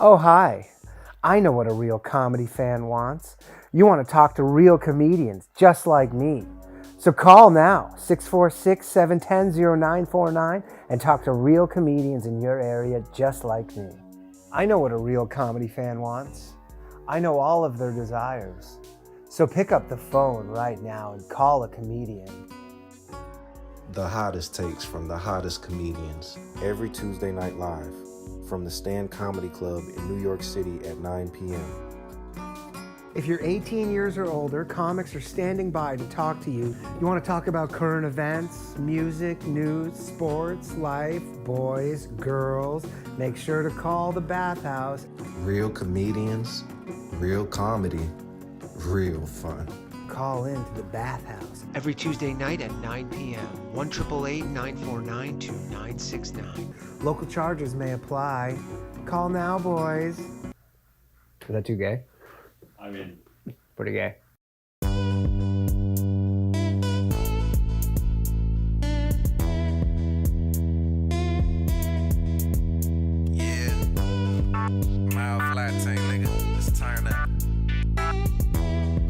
Oh, hi. I know what a real comedy fan wants. You want to talk to real comedians just like me. So call now, 646-710-0949, and talk to real comedians in your area just like me. I know what a real comedy fan wants. I know all of their desires. So pick up the phone right now and call a comedian. The hottest takes from the hottest comedians every Tuesday night live from the Stand Comedy Club in New York City at 9 p.m. If you're 18 years or older, comics are standing by to talk to you. You want to talk about current events, music, news, sports, life, boys, girls, make sure to call the Bathhouse. Real comedians, real comedy, real fun. Call in to the Bathhouse every Tuesday night at 9 p.m. 1-888-949-2969. Local charges may apply. Call now, boys. Is that too gay? I mean, pretty gay. Yeah. Mild flat tank, nigga. Let's turn up.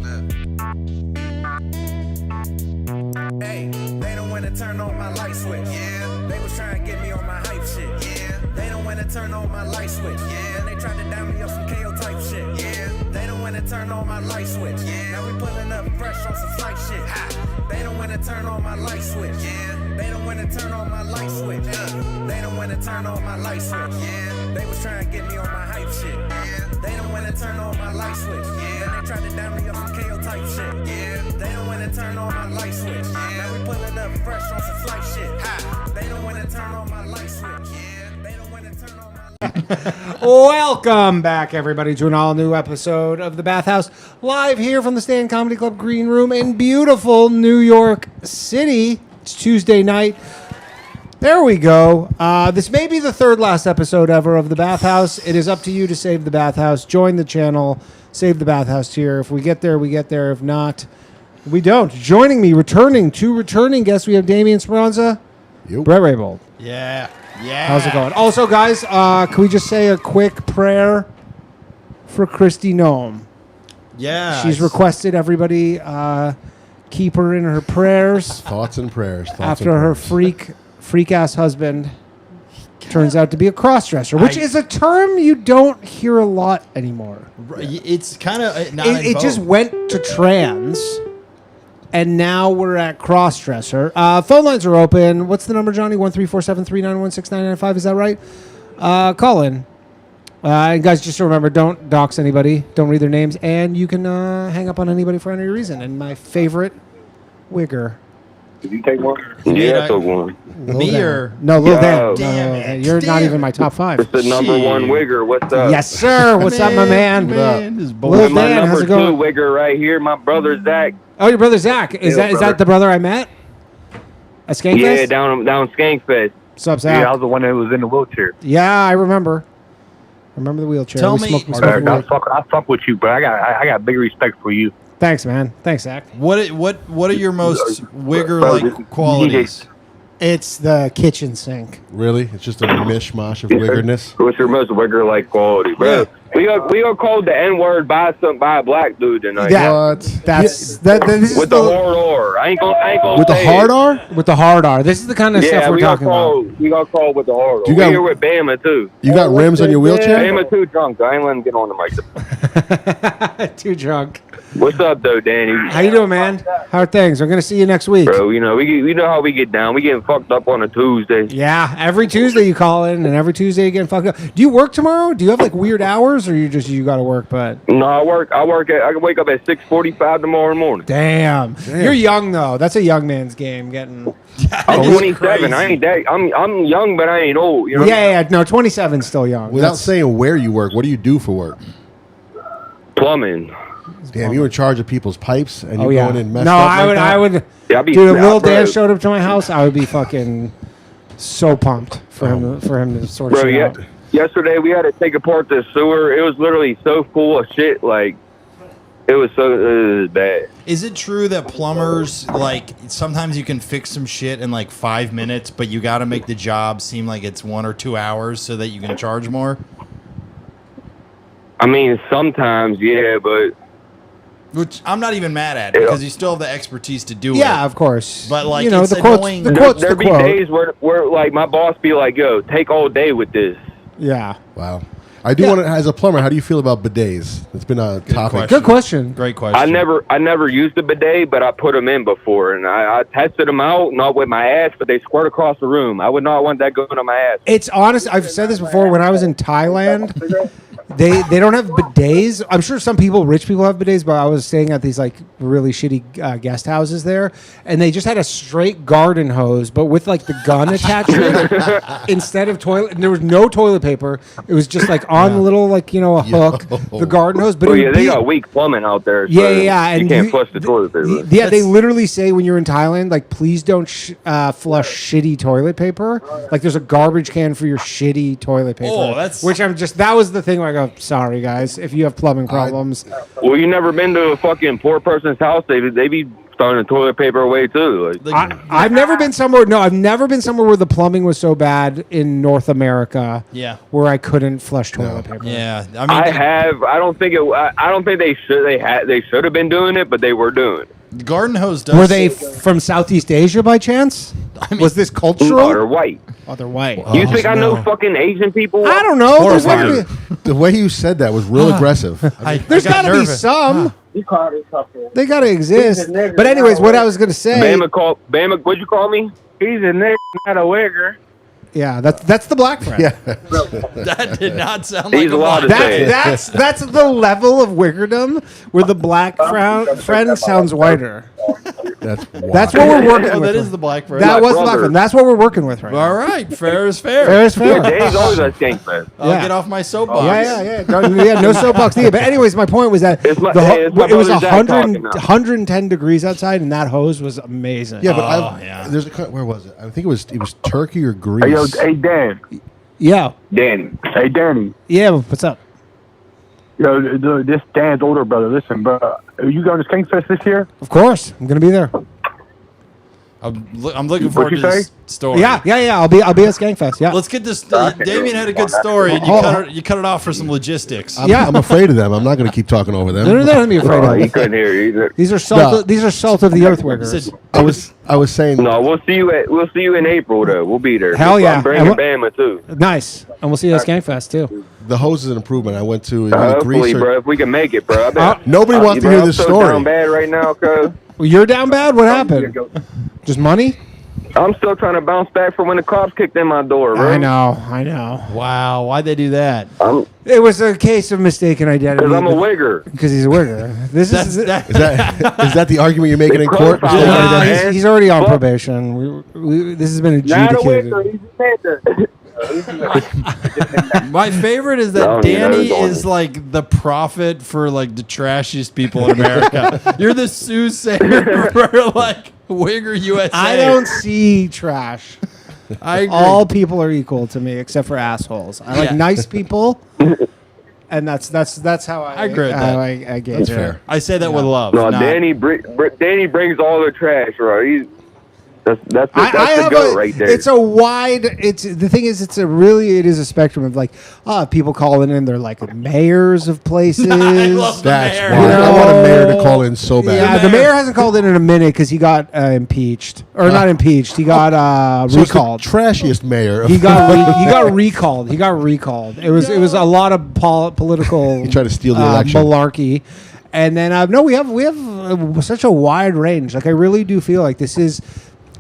Look. Hey, they don't wanna turn on my light switch. Yeah. They was trying to get me on my hype shit. Yeah. They don't wanna turn on my light switch. Yeah. And they tried to down me up some KO type shit. Yeah. They don't wanna turn on my light switch. Yeah. Now we pulling up fresh on some flight shit. Ha. They don't wanna turn on my light switch. Yeah. They don't wanna turn on my light switch. They don't wanna turn on my light switch. Yeah. They was trying to get me on my hype shit. Yeah. They don't wanna turn on my light switch. Yeah. And they tried to down me up some KO type shit. Yeah. They don't wanna turn on my light switch. Yeah. Now we pulling up fresh on some flight shit. Ha. They don't wanna turn on my light switch. Yeah. They don't wanna turn on my Welcome back, everybody, to an all-new episode of the Bathhouse, live here from the Stand Comedy Club Green Room in beautiful New York City. It's Tuesday night. There we go. This may be the third last episode ever of the Bathhouse. It is up to you to save the Bathhouse. Join the channel. Save the Bathhouse tier. If we get there, we get there. If not, we don't. Joining me, returning guests, we have Damien, Speranza, Bret, Raybould. yeah. How's it going? Also, guys, can we just say a quick prayer for Christy Nome? Yeah. She's requested everybody keep her in her prayers Thoughts and prayers. after her freak-ass husband turns out to be a cross-dresser, which is a term you don't hear a lot anymore. It's kind of It just went to trans, and now we're at cross-dresser. Phone lines are open. What's the number, Johnny? 1-347-391-6995. Is that right? Call in. And guys, just remember, don't dox anybody. Don't read their names. And you can hang up on anybody for any reason. And my favorite, Wigger. Did you take one? Yeah, I took one. Lil Dan. No, Lil Dan. Damn No, it. you're not Damn even my top five. It's the number one Wigger. What's up? Yes, sir. What's up, my man? This Lil My Dan, how's number it two going? Wigger right here. My brother Zach. Oh, your brother Zach. Is Yeah, that the brother I met? At Skankfest? Yeah, down Skankfest. What's up, Zach? Yeah, I was the one that was in the wheelchair. Yeah, I remember. I remember the wheelchair. Tell We me- smoked I weed. fuck with you, but I got big respect for you. Thanks, man. Thanks, Zach. What are your most Wigger Bro, like qualities? It's the kitchen sink. Really? It's just a mishmash of wiggerness. What's your most Wigger like quality, bro? We got called the N-word by a black dude tonight. Yeah. What? This is With the hard R. I ain't gonna With the say hard it. R? with the hard R. This is the kind of stuff we're talking about. We got called with the hard R. You We got- here with Bama too. You got rims on your wheelchair? Bama too drunk. I ain't letting him get on the mic. Too drunk. What's up, though, Danny? How you doing, man? How are things? We're gonna see you next week. Bro, you know we know how we get down. We getting fucked up on a Tuesday. Yeah, every Tuesday you call in, and every Tuesday you get fucked up. Do you work tomorrow? Do you have like weird hours, or you got to work? But No, I can wake up at 6:45 tomorrow morning. damn, you're young though. That's a young man's game. Getting I'm 27. I ain't that. I'm young, but I ain't old. You know? yeah. No, 27's still young. Without saying where you work, what do you do for work? Plumbing. Damn, you're in charge of people's pipes and you're Oh yeah. going in messed No, up like that? I would. Yeah, I be Dude, if Lil bro. Dan showed up to my house, I would be fucking so pumped for him to sort Bro, shit yeah. out. Yesterday we had to take apart the sewer. It was literally so full of shit. Like it was bad. Is it true that plumbers, like, sometimes you can fix some shit in like 5 minutes, but you got to make the job seem like it's 1 or 2 hours so that you can charge more? I mean, sometimes, yeah, but Which I'm not even mad at because you still have the expertise to do it. Yeah, of course. But like, you know, it's the quote's annoying. the quote's there the be quote. days where like my boss be like, "Yo, take all day with this." Yeah. Wow. I do want to, as a plumber, how do you feel about bidets? It's been a topic. question. Good question. Great question. I never used a bidet, but I put them in before, and I tested them out, not with my ass, but they squirt across the room. I would not want that going on my ass. It's honest. I've said this before. When I was in Thailand, they don't have bidets. I'm sure some people, rich people, have bidets, but I was staying at these like really shitty guest houses there, and they just had a straight garden hose, but with like the gun attachment instead of toilet. And there was no toilet paper. It was just like on a little like a hook, the garden hose. But Oh it yeah, would they be- got weak plumbing out there. So yeah. You And can't flush the toilet paper. Yeah, they literally say when you're in Thailand, like, please don't flush shitty toilet paper. Like, there's a garbage can for your shitty toilet paper. Oh, that's- which that was the thing where I go, sorry guys, if you have plumbing problems. Well, you never been to a fucking poor person's house? They be throwing the toilet paper away too. Like, I've never been somewhere. No, I've never been somewhere where the plumbing was so bad in North America. Yeah. where I couldn't flush toilet paper. Yeah, I mean, I have. I don't think they should. They should have been doing it, but they were doing it. the garden hose does. Were they from Southeast Asia by chance? Was this Oh, cultural? they're white. Oh, they're white. You think I know fucking Asian people? I don't know. There's Horrifying. gotta be, The way you said that was real aggressive. there's got gotta be nervous. some. You called it something. They gotta exist. He's a nigger, But anyways, not a what I wigger. was gonna say. Bama, what'd you call me? He's a nigga, not a wigger. Yeah, that's the black friend. Yeah. That did not sound He's like a allowed to lie. say it. That's the level of wiggerdom where the black friend sounds whiter. That's wild. That's what we're working Oh, with. that is the black friend. That was the black brother. friend. That's what we're working with right All now. right, fair is fair. Fair is fair. Danny's always a skank fest. I'll Yeah. get off my soapbox. Yeah. No soapbox needed. But anyways, my point was that It's my- the hey, it's my it was brother Zach 100, talking now. 110 degrees outside, and that hose was amazing. Yeah, but yeah. there's where was it? I think it was Turkey or Greece. Hey, yo, hey, Dan. Yeah. Danny. Hey, Danny. Yeah. What's up? Yo, this Dan's older brother. Listen, bro. Are you going to Skankfest this year? Of course, I'm gonna be there. I'm looking forward to you this say? story. Yeah. I'll be at Skankfest. Yeah. Let's get this. Damien had a good story, and you cut it off for some logistics. I'm afraid of them. I'm not going to keep talking over them. No, don't be afraid Oh, of he it. couldn't hear you either. These are salt. These are salt of the earth He wiggers. said, I was saying. No, we'll see you in April though. We'll be there. Hell yeah. I'm bringing And Bama too. Nice, and we'll see you at Skankfest too. The hose is an improvement. I went to Hopefully, Greece. bro, if we can make it, bro. I bet, Nobody wants to hear I'm this so story. down bad right now, cuz. Well, you're down bad. What happened? Just money? I'm still trying to bounce back from when the cops kicked in my door, bro. I know. wow, why'd they do that? It was a case of mistaken identity. Because I'm a wigger. Because he's a wigger. This That's is. that. Is that the argument you're making in court? profile Nah, man. he's already on Fuck. probation. This has been Not a adjudicated. wigger. He's a nigger. My favorite is I that don't even know Danny who's on is it. like the prophet for like the trashiest people in America. You're the soothsayer for like Wigger USA. I don't see trash. I agree. All people are equal to me except for assholes. I like Yeah. nice people, and that's how I agree with how that. I gauge That's it. fair. I say that with love. No, not- Danny brings all the trash, bro. That's I the have goat a, right there. It's a wide. It's the thing is, it is a spectrum of like, people calling in. They're like mayors of places. I love the That's mayor. wild. I want a mayor to know, call in so bad. Yeah, the mayor hasn't called in a minute because he got impeached, or not impeached. He got So it's the recalled. trashiest mayor. He got recalled. He got recalled. It was a lot of political. He tried to steal the election. Malarkey. And then no, we have such a wide range. Like I really do feel like this is.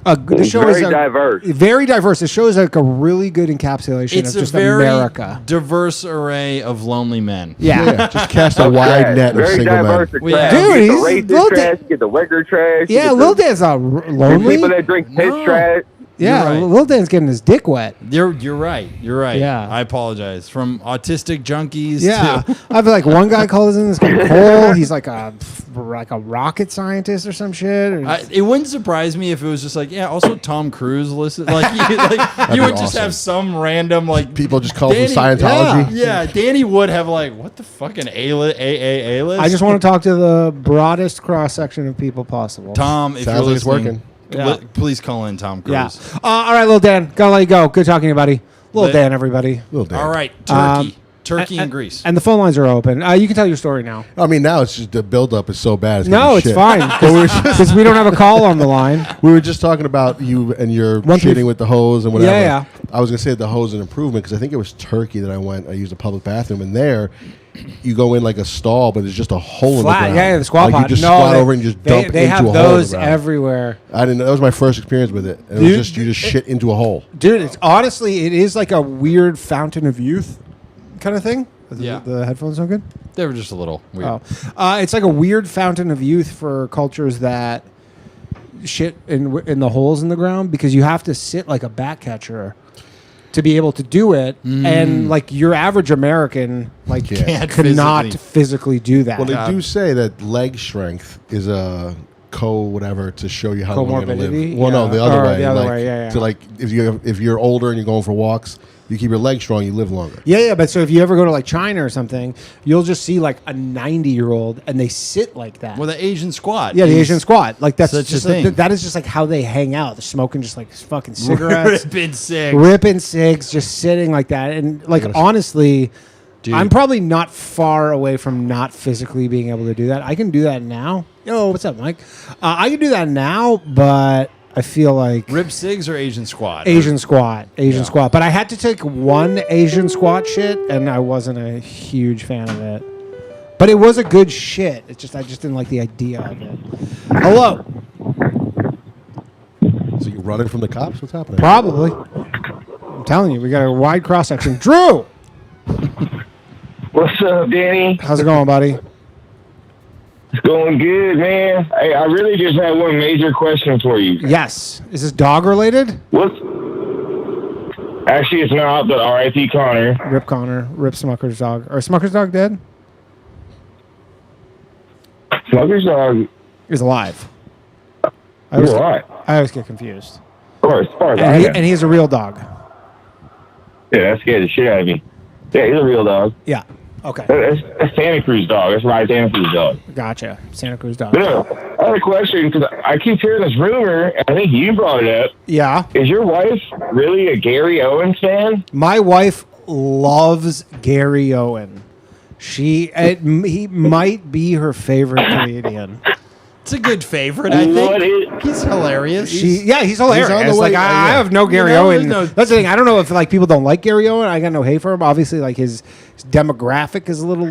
The show very is diverse. Very diverse. The show is like a really good encapsulation It's of a just very America. diverse array of lonely men. Yeah. Just cast a wide Trash. net of Very single diverse men. of Well, trash. yeah. Dude, You he's get the Lil racist trash, you get the Wigger trash. you Yeah, get Lil the Dan's not lonely. people that drink piss No. trash. Yeah, You're right. Lil Dan's getting his dick wet. You're right. You're right. Yeah. I apologize. From autistic junkies Yeah, to I feel like one guy calls in this guy Cole. He's like a rocket scientist or some shit. Or it wouldn't surprise me if it was just like, yeah, also Tom Cruise listen. Like you would be just awesome. have some random like People just call Danny- from Scientology. Yeah, Danny would have like, what the fucking A list? I just want to talk to the broadest cross section of people possible. Tom, if Sounds you're like it's listening, working. Yeah. please call in Tom Cruise. Yeah. All right, Lil Dan. Gotta let you go. Good talking to you, buddy. Lil But- Dan, everybody. Little Dan. All right, Turkey. Turkey and Greece. And the phone lines are open. You can tell your story now. I mean, now it's just the buildup is so bad. It's No, gonna be it's shit. fine because we don't have a call on the line. We were just talking about you and your One, two, shitting with the hose and whatever. Yeah. I was gonna say the hose is an improvement because I think it was Turkey that I used a public bathroom, and there you go in like a stall, but there's just a hole Flat, in the ground. the squat like pod. You just No, squat they- over and just they- dump they into have a hole in the those ground. everywhere. I didn't know. That was my first experience with it. And it Dude, was just you just shit into a hole. Dude, it's honestly, it is like a weird fountain of youth kind of thing. Yeah. The headphones no good? They were just a little weird. It's like a weird fountain of youth for cultures that shit in the holes in the ground because you have to sit like a back catcher to be able to do it, and like your average American like Can't cannot physically do that. Well, they do say that leg strength is a whatever to show you how long you're going to Comorbidity? live. Well, no, Yeah. the other Or way. the other like, way, yeah. To like if you're older and you're going for walks, you keep your legs strong, you live longer. Yeah, but so if you ever go to like China or something, you'll just see like a 90-year-old and they sit like that. Well, the Asian squat. Yeah, the is Asian squat. Like that's such just a thing. like, that is just like how they hang out. They're smoking just like fucking cigarettes, ripping cigs, just sitting like that. And like Yes. honestly, Dude. I'm probably not far away from not physically being able to do that. I can do that now. Yo, what's up, Mike? I can do that now, but I feel like Rib cigs or Asian squat? Asian squat. But I had to take one Asian squat shit, and I wasn't a huge fan of it. But it was a good shit. It's just I just didn't like the idea of it. Hello. So you running from the cops? What's happening? Probably. I'm telling you, we got a wide cross section. Drew, What's up, Danny? how's it going, buddy? It's going good, man. Hey, I really just had one major question for you. Yes. Is this dog related? What's actually it's not, but R.I.P. Connor. Rip Connor. Rip Smucker's dog. Or Smucker's dog dead? Smoker's dog. He's alive. He's alive. I always get confused. Of course, I And, know. and he's a real dog. Yeah, that scared the shit out of me. Yeah, he's a real dog. Yeah. Okay. That's Santa Cruz dog. That's my Santa Cruz dog. Gotcha. Santa Cruz dog. But no, I had a question because I keep hearing this rumor, and I think you brought it up. Yeah. Is your wife really a Gary Owens fan? My wife loves Gary Owen. He might be her favorite comedian. It's a good favorite, I think. He's hilarious. He's hilarious. on the way- Like I have no Gary You know, Owen. there's no- That's the thing. I don't know if like people don't like Gary Owen. I got no hate for him. Obviously, like his demographic is a little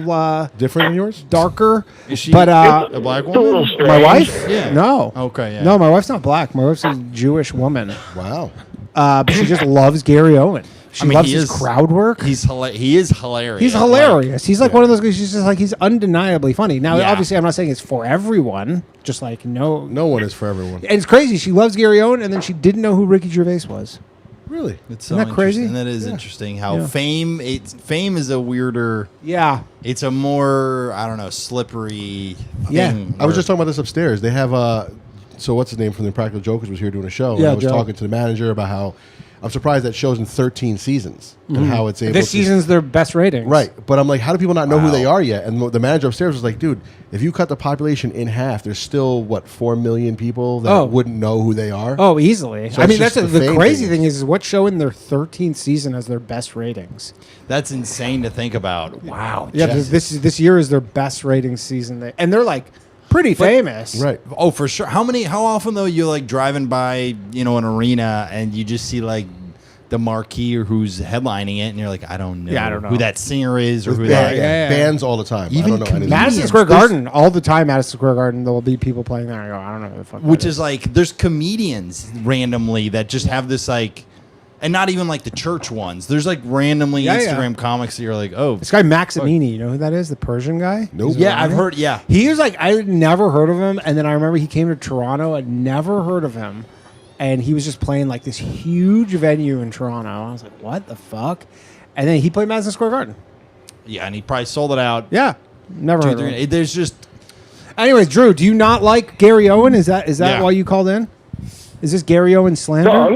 Different than yours? darker. Is she but a black It's a little woman? strange. my wife? Yeah. No. Okay, yeah. No, my wife's not black. My wife's a Jewish woman. Wow. But she just loves Gary Owen. She I mean, loves he his is- crowd work. He is hilarious. He's hilarious. He's like one of those guys. He's just like he's undeniably funny. Now, Yeah. obviously, I'm not saying it's for everyone. Just like no. No one is for everyone. And it's crazy. She loves Gary Owen, and then she didn't know who Ricky Gervais was. Really? It's Isn't that crazy? interesting. That is interesting. How Yeah. fame is a weirder. Yeah. It's a more slippery. Yeah. thing I was where- just talking about this upstairs. They have so what's his name from the Impractical Jokers was here doing a show. Yeah, and I was Joe. talking to the manager about how I'm surprised that show's in 13 seasons and how it's able This to... season's their best ratings. Right. But I'm like, how do people not know who Wow. they are yet? And the manager upstairs was like, dude, if you cut the population in half, there's still, 4 million people that wouldn't know who they are? Oh, easily. So I it's mean, that's just the the fame crazy thing. thing is what show in their 13th season has their best ratings? That's insane to think about. Wow. Yeah, Jesus. this year is their best rating season, and they're like pretty famous. Right. Oh, for sure. How often though you like driving by, an arena and you just see like the marquee or who's headlining it, and you're like, I don't know, Yeah, I don't know. who that singer is or who Yeah, that. yeah. Bands all the time. I Even don't know anything. Madison Comedians. Square Garden, all the time. Madison Square Garden, there will be people playing there. I go, I don't know who the fuck. Which that is like, there's comedians randomly that just have this like, and not even like the church ones. There's like randomly Yeah, yeah. Instagram comics that you're like, oh, this guy Maximini. You know who that is? The Persian guy. Nope. yeah, I've heard, yeah. He was like, I had never heard of him, and then I remember he came to Toronto. I'd never heard of him, and he was just playing like this huge venue in Toronto. I was like, what the fuck? And then he played Madison Square Garden. Yeah, and he probably sold it out. Yeah, never heard of him. There's just, Anyways, Drew, do you not like Gary Owen? Is that Yeah. why you called in? Is this Gary Owen slander? No,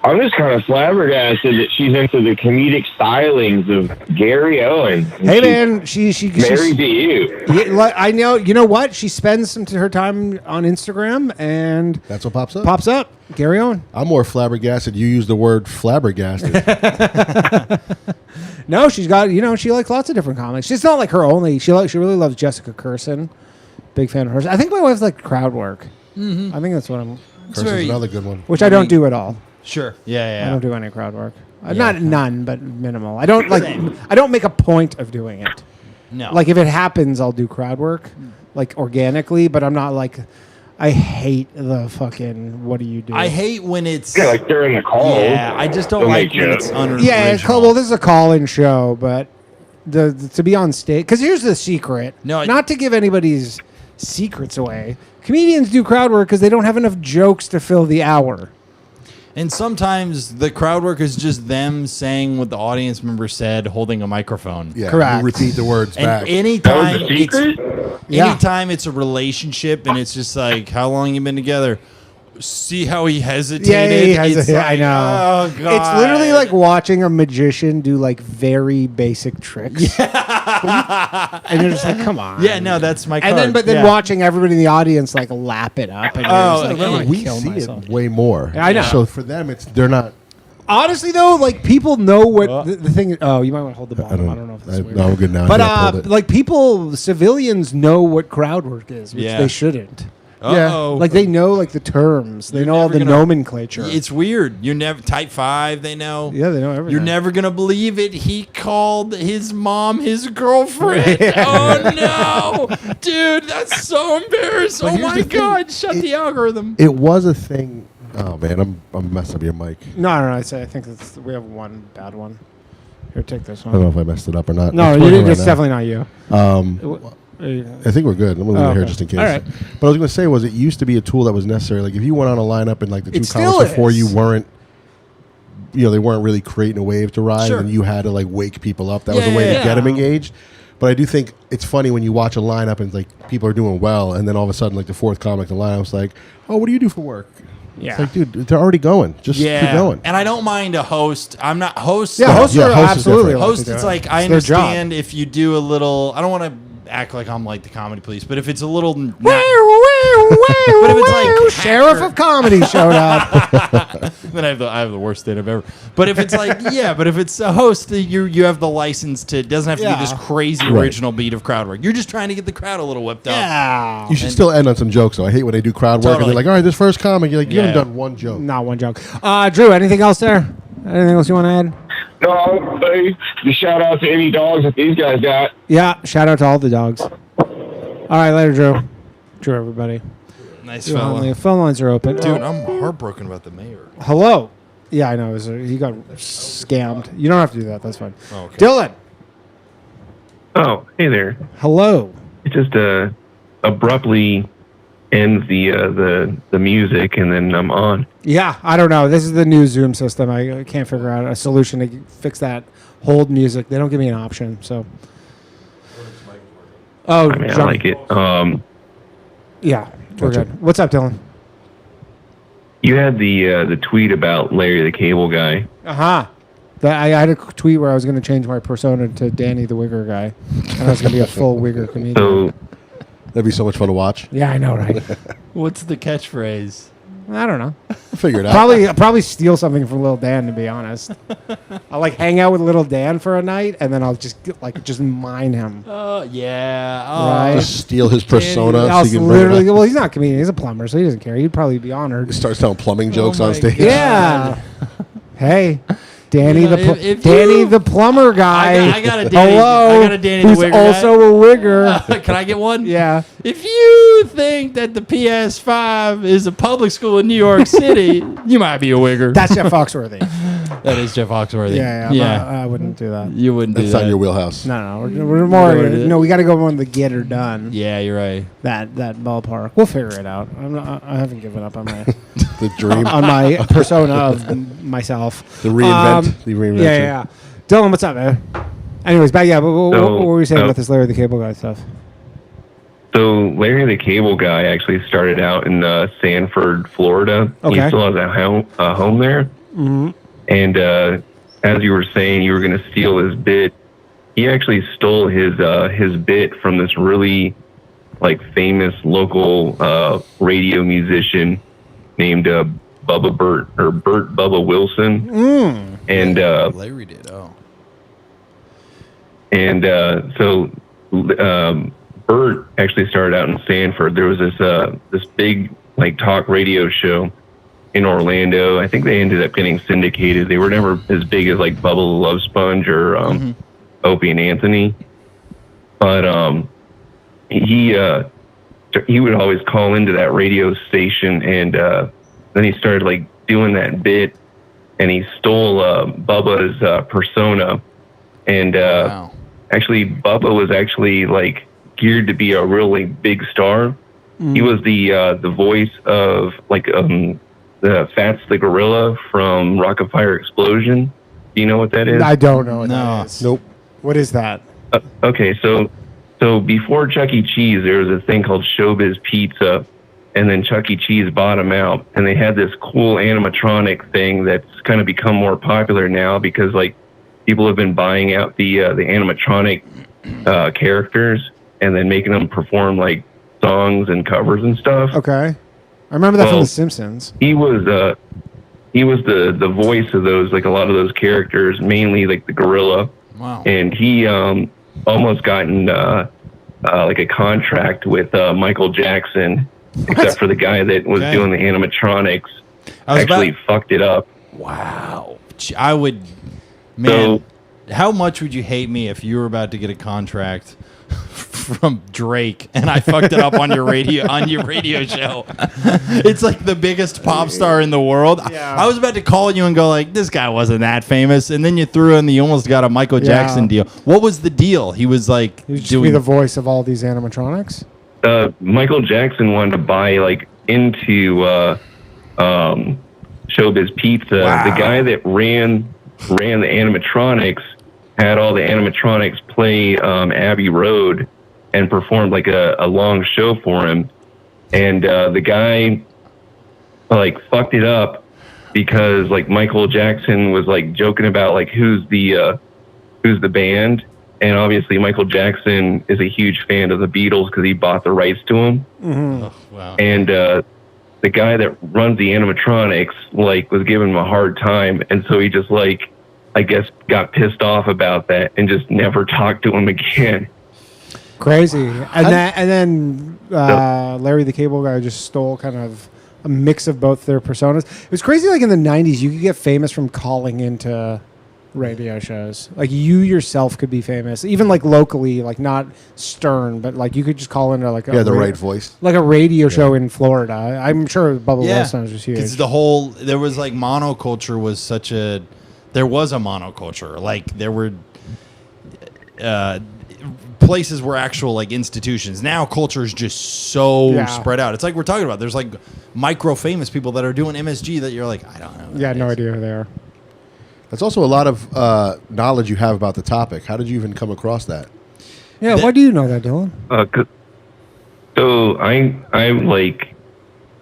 I'm just kind of flabbergasted that she's into the comedic stylings of Gary Owen. Hey man, she's married to you. Yeah, I know. You know what? She spends some her time on Instagram, and That's what pops up? pops up. Gary Owen. I'm more flabbergasted. You use the word flabbergasted. No, she's got, she likes lots of different comics. She's not like her only. She really loves Jessica Curson. Big fan of hers. I think my wife's like crowd work. Mm-hmm. I think that's what I'm. Curson's another good one. Which I don't do at all. Sure. Yeah. I don't do any crowd work. Not none, but minimal. I don't I don't make a point of doing it. No. Like if it happens, I'll do crowd work, like organically. But I'm not like. I hate the fucking. What do you do? I hate when it's like during the call. Yeah, I just don't like when it's unoriginal. Yeah, well, this is a call-in show, but to be on stage. Because here's the secret. Not to give anybody's secrets away. Comedians do crowd work because they don't have enough jokes to fill the hour. And sometimes the crowd work is just them saying what the audience member said, holding a microphone. Yeah, correct. You repeat the words back. Anytime it's a relationship and it's just like, how long you been together? See how he hesitated? Yeah, I know. Oh, God. It's literally like watching a magician do like very basic tricks. Yeah. And you're just like, come on. Yeah, no, that's my card. And then watching everybody in the audience like lap it up. And we see it way more. Yeah, I know. So for them, they're not. Honestly, though, like people know what the thing is. Oh, you might want to hold the bottom. I don't know if that's weird. No, I'm good now. But like civilians know what crowd work is, which they shouldn't. Yeah, like they know like the terms. They know all the nomenclature. It's weird. You're never type 5. They know. Yeah, they know everything. You're never gonna believe it. He called his mom his girlfriend. Oh no, dude, that's so embarrassing. Oh my God, shut the algorithm. It was a thing. Oh man, I'm messing up your mic. No. I think we have one bad one. Here, take this one. I don't know if I messed it up or not. No, it's definitely not you. I think we're good. I'm going to leave it here just in case. All right. But I was going to say was it used to be a tool that was necessary. Like if you went on a lineup and like the two It comics still before is. you weren't, they weren't really creating a wave to ride, and you had to like wake people up. That was a way to get them engaged. But I do think it's funny when you watch a lineup and like people are doing well, and then all of a sudden like the fourth comic in the lineup's like, oh, what do you do for work? Yeah. It's like, dude, they're already going. Just keep going. And I don't mind a host. I'm not hosts. Yeah, hosts are absolutely. Host, it's like I understand if you do a little. I don't want to act like I'm like the comedy police, but if it's a little, but if it's like Sheriff of Comedy showed up, then I have the worst stand-up ever. But if it's like but if it's a host, you have the license to. It doesn't have to be this crazy original beat of crowd work. You're just trying to get the crowd a little whipped up. Yeah, you should still end on some jokes though. I hate when they do crowd work and they're like, all right, this first comic, you're like, you haven't done one joke. Not one joke. Drew, anything else there? Anything else you want to add? No, just shout out to any dogs that these guys got. Yeah, shout out to all the dogs. All right, later, Drew. Drew, everybody. Nice fella. The phone lines are open. Dude, I'm heartbroken about the mayor. Hello. Yeah, I know. He got scammed. You don't have to do that. That's fine. Oh, okay. Dylan. Oh, hey there. Hello. It just abruptly ends the music, and then I'm on. Yeah, I don't know. This is the new Zoom system. I can't figure out a solution to fix that hold music. They don't give me an option. So. Oh, I mean, I like it. Yeah, we're good. What's up, Dylan? You had the tweet about Larry the Cable Guy. I had a tweet where I was going to change my persona to Danny the Wigger guy, and I was going to be a full Wigger comedian. So that'd be so much fun to watch. Yeah, I know, right? What's the catchphase? I don't know. Figure it out. Probably steal something from Lil Dan, to be honest. I'll like hang out with Lil Dan for a night, and then I'll just mine him. Oh yeah, right? Just steal his persona. I'll literally. Well, he's not a comedian. He's a plumber, so he doesn't care. He'd probably be honored. He starts telling plumbing jokes on stage. Yeah. Hey. Danny the plumber guy. I got a Danny. Hello, I got a Danny who's the Wigger also guy. a Wigger. Can I get one? Yeah. If you think that the PS5 is a public school in New York City, you might be a Wigger. That's Jeff Foxworthy. That is Jeff Foxworthy. Yeah. I wouldn't do that. You wouldn't do that. That's not your wheelhouse. No. We're more. No, we got to go on the get her done. Yeah, you're right. That ballpark. We'll figure it out. I haven't given up on my the dream on my persona of myself. The reinvent. The reinvention. Yeah. Dylan, what's up, man? Anyways, back. Yeah, but what were we saying about this Larry the Cable Guy stuff? So Larry the Cable Guy actually started out in Sanford, Florida. Okay. He still has a home there. Mm-hmm. And as you were saying, you were going to steal his bit. He actually stole his bit from this really famous local radio musician named Burt Bubba Wilson. Mm. And Larry did. Oh. And so Burt actually started out in Stanford. There was this big like talk radio show in Orlando. I think they ended up getting syndicated. They were never as big as like Bubba the Love Sponge or Opie and Anthony. But he would always call into that radio station, and then he started like doing that bit, and he stole Bubba's persona. And actually, Bubba was actually like geared to be a really big star. He was the voice of like the Fats the Gorilla from Rocket Fire Explosion. Do you know what that is? I don't know what that is. Nope. What is that? Okay, so before Chuck E. Cheese, there was a thing called Showbiz Pizza, and then Chuck E. Cheese bought them out, and they had this cool animatronic thing that's kind of become more popular now because like people have been buying out the animatronic characters and then making them perform like songs and covers and stuff. Okay, I remember that from The Simpsons. He was the voice of those, like a lot of those characters, mainly like the gorilla. Wow. And he almost gotten like a contract with Michael Jackson, except for the guy that was doing the animatronics actually fucked it up. Wow. I would, man, how much would you hate me if you were about to get a contract from Drake and I fucked it up on your radio show? It's like the biggest pop star in the world. Yeah. I was about to call you and go like, this guy wasn't that famous, and then you threw in you almost got a Michael Jackson deal. What was the deal? He was like doing the voice of all these animatronics. Michael Jackson wanted to buy like into Showbiz Pizza. Wow. The guy that ran the animatronics had all the animatronics play Abbey Road and performed like a long show for him. And the guy like fucked it up because like Michael Jackson was like joking about like who's the band. And obviously Michael Jackson is a huge fan of the Beatles because he bought the rights to them. Mm-hmm. Oh, wow. And the guy that runs the animatronics like was giving him a hard time. And so he just like, I guess, got pissed off about that and just never talked to him again. Crazy. And then Larry the Cable Guy just stole kind of a mix of both their personas. It was crazy. Like in the 90s, you could get famous from calling into radio shows. Like you yourself could be famous, even like locally, like not Stern, but like you could just call into like the right voice, like a radio show in Florida. I'm sure Bubba Wilson was huge. Because there was like monoculture was such a. There was a monoculture. Like there were places where actual like institutions. Now culture is just so spread out. It's like we're talking about. There's like micro famous people that are doing MSG that you're like, I don't know. Yeah, no idea who they are. That's also a lot of knowledge you have about the topic. How did you even come across that? Yeah, why do you know that, Dylan? So I'm like,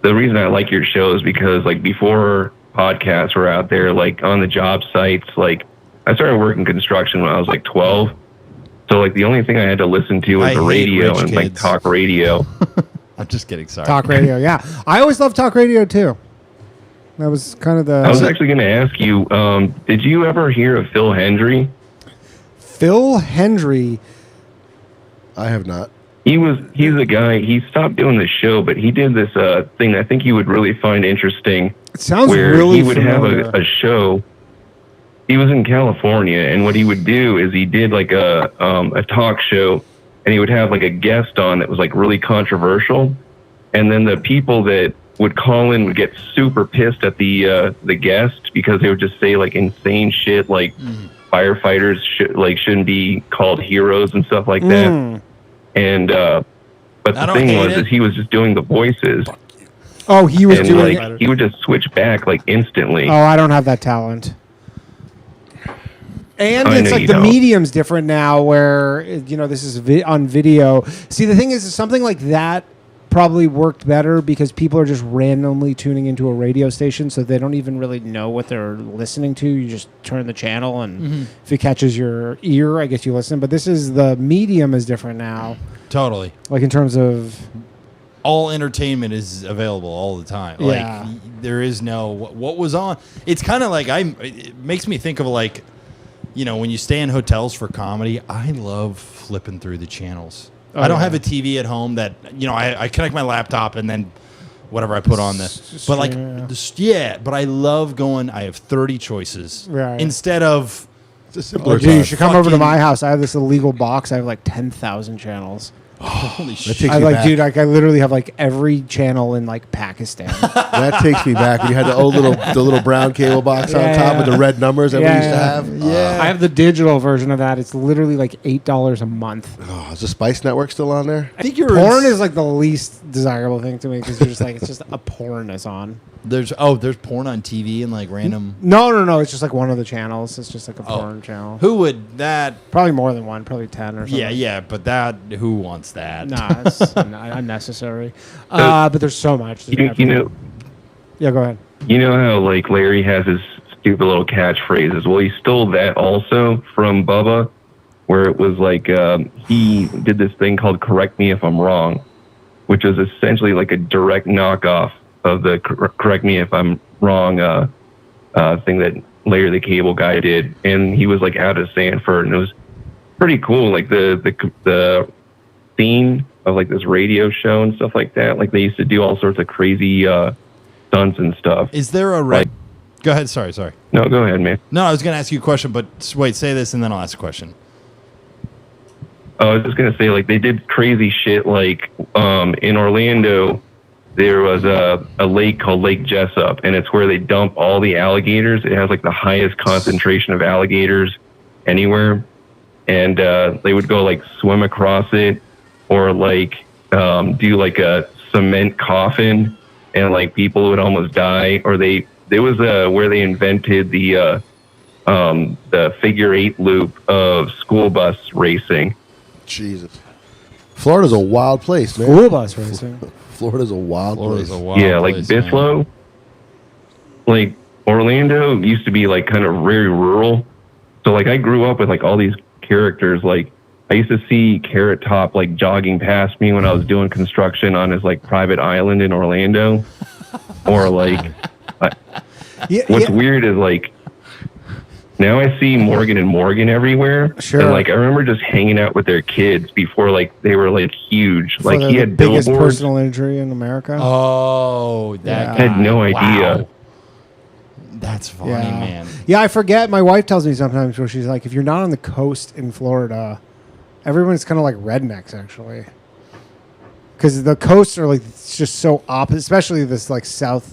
the reason I like your show is because like before podcasts were out there, like on the job sites, like I started working construction when I was like 12. So like the only thing I had to listen to was the radio and like talk radio. I'm just kidding. Sorry. Talk radio. Yeah. I always loved talk radio too. That was kind of the... I was actually going to ask you, did you ever hear of Phil Hendry? Phil Hendry? I have not. He's a guy, he stopped doing the show, but he did this thing I think you would really find interesting. It sounds where really he would familiar. have a show. He was in California, and what he would do is he did like a talk show, and he would have like a guest on that was like really controversial, and then the people that would call in would get super pissed at the guest because they would just say like insane shit like firefighters shouldn't be called heroes and stuff like that. And but the thing was is he was just doing the voices. Oh, he was doing like he would just switch back like instantly. Oh, I don't have that talent. And I it's know like you the don't. medium's different now where, you know, this is on video. See, the thing is something like that probably worked better because people are just randomly tuning into a radio station, so they don't even really know what they're listening to. You just turn the channel, and if it catches your ear, I guess you listen. But the medium is different now. Totally. Like in terms of... all entertainment is available all the time. Yeah. Like there is no what was on. It's kind of like it makes me think of like when you stay in hotels for comedy, I love flipping through the channels. I don't have a TV at home that, I connect my laptop and then whatever I put on this. But but I love going, I have 30 choices instead of... Dude, you should come over to my house. I have this illegal box. I have like 10,000 channels. Holy shit! I literally have like every channel in like Pakistan. That takes me back. You had the little brown cable box on top with the red numbers that we used to have. Yeah, I have the digital version of that. It's literally like $8 a month. Oh, is the Spice Network still on there? I think porn is like the least desirable thing to me because you're just like it's just a porn is on. There's porn on TV and like random. No. It's just like one of the channels. It's just like a porn channel. Who would that? Probably more than one. Probably 10 or something. Yeah. But who wants that? Nah, it's unnecessary. But there's so much. Yeah, go ahead. You know how like Larry has his stupid little catchphrases? Well, he stole that also from Bubba, where it was like he did this thing called "Correct Me If I'm Wrong," which is essentially like a direct knockoff of the "Correct Me If I'm Wrong" thing that Larry the Cable Guy did, and he was like out of Sanford, and it was pretty cool. Like the scene of like this radio show and stuff like that. Like they used to do all sorts of crazy stunts and stuff. Is there a Go ahead. Sorry. No, go ahead, man. No, I was going to ask you a question, but wait, say this and then I'll ask a question. I was just gonna say, like, they did crazy shit. Like, in Orlando, there was a lake called Lake Jessup, and it's where they dump all the alligators. It has like the highest concentration of alligators anywhere, and they would go like swim across it, or like do like a cement coffin, and like people would almost die. Or there was where they invented the figure 8 loop of school bus racing. Jesus. Florida's a wild place, man. School bus racing. Florida's a wild place. Yeah, like Bislow. Like Orlando used to be like kind of very rural. So like I grew up with like all these characters. Like I used to see Carrot Top like jogging past me when I was doing construction on his like private island in Orlando. Or like what's weird is like now I see Morgan and Morgan everywhere. Sure. And like I remember just hanging out with their kids before like they were like huge. Like he had the biggest billboards. personal injury in America. Oh, that I had no idea. Wow. That's funny, man. Yeah, I forget. My wife tells me sometimes where she's like, if you're not on the coast in Florida, everyone's kind of like rednecks, actually. Because the coasts are like it's just so opposite, especially this like South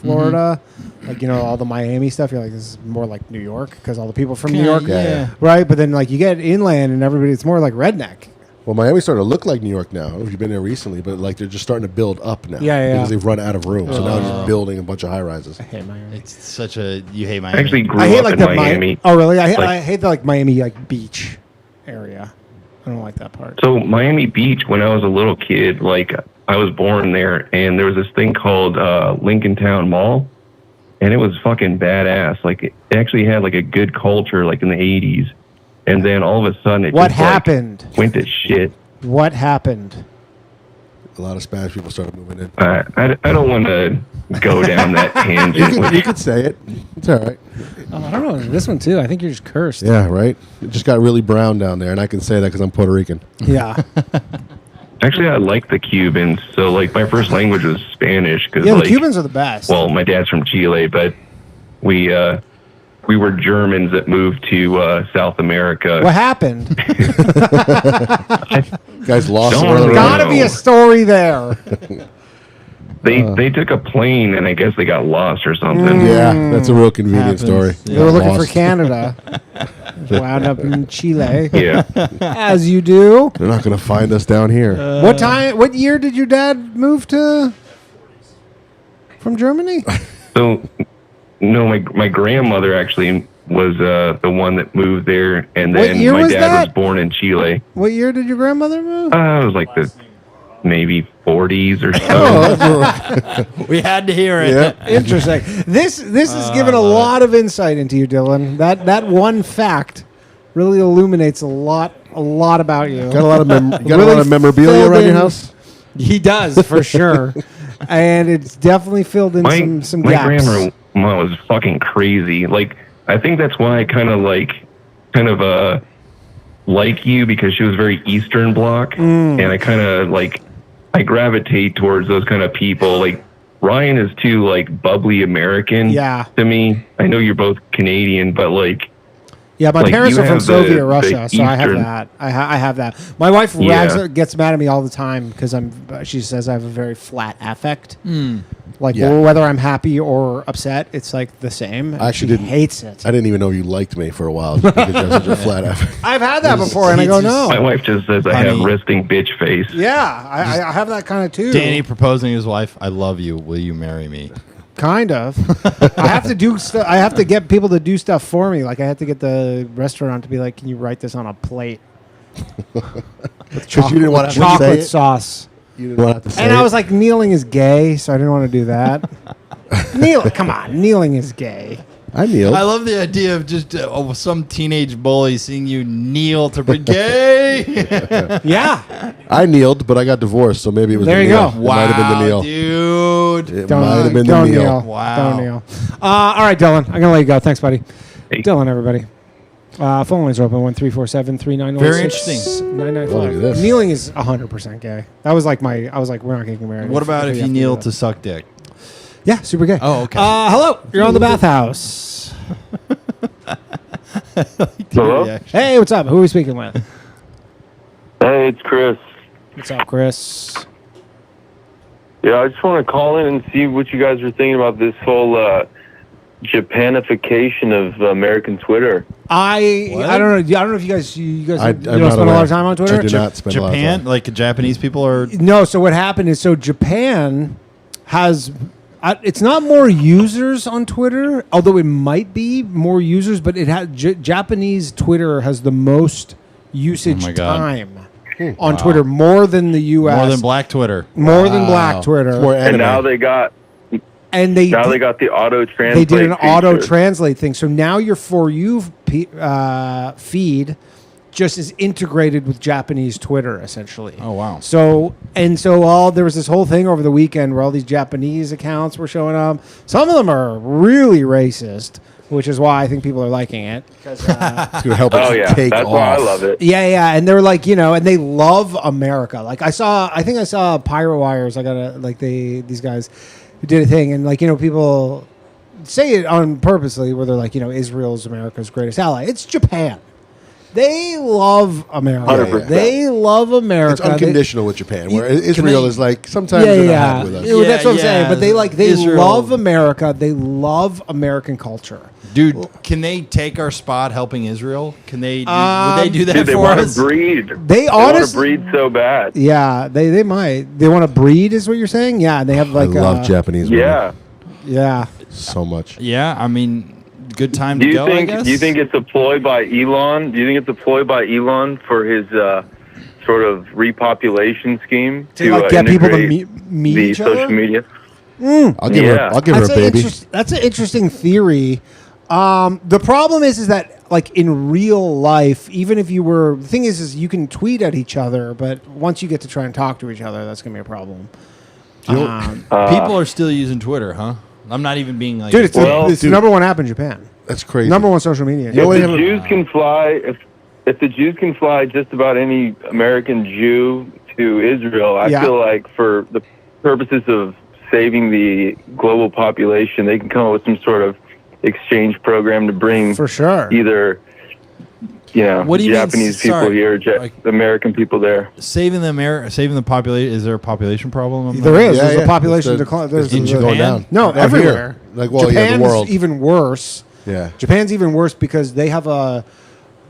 Florida, like all the Miami stuff. You're like this is more like New York because all the people from New York, right? But then like you get inland and everybody, it's more like redneck. Well, Miami's starting to look like New York now. I don't know if you've been there recently, but like they're just starting to build up now. Yeah. Because they've run out of room, so now they're just building a bunch of high rises. I hate Miami. It's such a you hate Miami. I actually grew I hate up like in the Miami. Oh really? I hate the like Miami like beach area. I don't like that part. So Miami Beach, when I was a little kid, like I was born there, and there was this thing called Lincoln Town Mall, and it was fucking badass. Like it actually had like a good culture, like in the '80s, and then all of a sudden it What happened? Like, went to shit. What happened? A lot of Spanish people started moving in. I don't want to go down that tangent. You could say it. It's all right. Oh, I don't know. This one too. I think you're just cursed. Yeah, right? It just got really brown down there, and I can say that because I'm Puerto Rican. Yeah. Actually, I like the Cubans. So, like, my first language was Spanish. Cause, yeah, the like, Cubans are the best. Well, my dad's from Chile, but we were Germans that moved to South America. What happened? Guys lost. There's gotta be a story there. They took a plane, and I guess they got lost or something. Yeah, that's a real convenient story. They were looking for Canada. Wound up in Chile. Yeah. As you do. They're not going to find us down here. What year did your dad move from Germany? So, no, my grandmother actually was the one that moved there, and then my dad was born in Chile. What year did your grandmother move? It was like the maybe 40s or so. We had to hear it. Yeah. Interesting. This has given a lot of insight into you, Dylan. That one fact really illuminates a lot about you. Got a lot of a lot of memorabilia around your house? He does, for sure. And it's definitely filled in some my gaps. grandma was fucking crazy. Like, I think that's why I kind of like kind of like you because she was very Eastern Bloc, and I kind of like I gravitate towards those kind of people. Like Ryan is too like bubbly American to me. I know you're both Canadian, but like. Yeah, my like parents are from Soviet the Russia, so I have that. I have that. My wife gets mad at me all the time because she says I have a very flat affect. Like whether I'm happy or upset, it's like the same. I actually hates it. I didn't even know you liked me for a while because you have such a flat affect. I've had that before, and I go, no. My wife just says I have resting bitch face. Yeah, I have that kind of too. Danny proposing to his wife, "I love you. Will you marry me?" Kind of. I have to do stuff. I have to get people to do stuff for me. Like I have to get the restaurant to be like, "Can you write this on a plate?" Because you didn't want to chocolate say it? sauce. You didn't want to say And it? I was like, kneeling is gay, so I didn't want to do that. Come on, kneeling is gay. I kneeled. I love the idea of just some teenage bully seeing you kneel to be gay. Yeah. I kneeled, but I got divorced, so maybe it was There the you kneel. go. It might have been the kneel. Dude. It might have been the kneel. Wow. Don't kneel. All right, Dylan. I'm going to let you go. Thanks, buddy. Hey. Dylan, everybody. Phone lines are open 1-347-391-6995. Very interesting. Oh, look at this. Kneeling is 100% gay. That was like I was like, we're not getting married. What about if you have to kneel do that. to suck dick? Yeah, super gay. Oh, okay. Hello. You're on the Bathhouse. Hello? Hey, what's up? Who are we speaking with? Hey, it's Chris. What's up, Chris? Yeah, I just want to call in and see what you guys are thinking about this whole Japanification of American Twitter. I don't know. I don't know if you guys I'm don't not spend a lot aware. of time on Twitter. I do not spend a lot of Japan, time. like Japanese people are. No. So what happened is, Japan has. It's not more users on Twitter, although it might be more users. But it has Japanese Twitter has the most usage Oh my God. time on Twitter, more than the U.S. More than black Twitter. More than black Twitter. It's more And anime. now they got they got the auto translate. They did an auto feature. translate thing. So now your For You feed just is integrated with Japanese Twitter, essentially. Oh, wow. So there was this whole thing over the weekend where all these Japanese accounts were showing up. Some of them are really racist, which is why I think people are liking it. It's going to help Oh it yeah, take that's off. why I love it. Yeah, and they're like, and they love America. Like I think I saw Pirate Wires. These guys who did a thing, and people say it on purposely, where they're like, Israel's America's greatest ally. It's Japan. They love America. 100%. They love America. It's unconditional with Japan, where Can Israel they- is like, sometimes they're not happy with us. Yeah, that's what I'm saying. But they Israel- love America. They love American culture. Dude, can they take our spot helping Israel? Can they? Would they do that Dude, they for want us? to breed. They want to honestly- breed so bad. Yeah, they might. They want to breed, is what you're saying? Yeah, they have I like love Japanese women Yeah. Yeah. so much. Yeah, I mean, good time Do to you go. think? I guess. Do you think it's a ploy by Elon? Do you think it's a ploy by Elon for his sort of repopulation scheme To, like, get people to integrate meet the each social other? media? I'll give Yeah. her a baby. That's an interesting theory. The problem is that like in real life, even if you were, the thing is you can tweet at each other, but once you get to try and talk to each other, that's gonna be a problem. People are still using Twitter, huh? I'm not even being like. Dude, it's Well, the number one app in Japan. That's crazy. Number one social media. If the Jews can fly, if the Jews can fly just about any American Jew to Israel, I Yeah. feel like for the purposes of saving the global population, they can come up with some sort of exchange program to bring For sure. either What do you mean, Japanese people sorry, here, like- American people there. saving the population. Is there a population problem? There is. Yeah, There's yeah. a population It's the- decline. it's There's in the- Japan? going down. No, Not everywhere. here. Like, well, Japan's yeah, the world. even worse. Yeah. Japan's even worse because they have a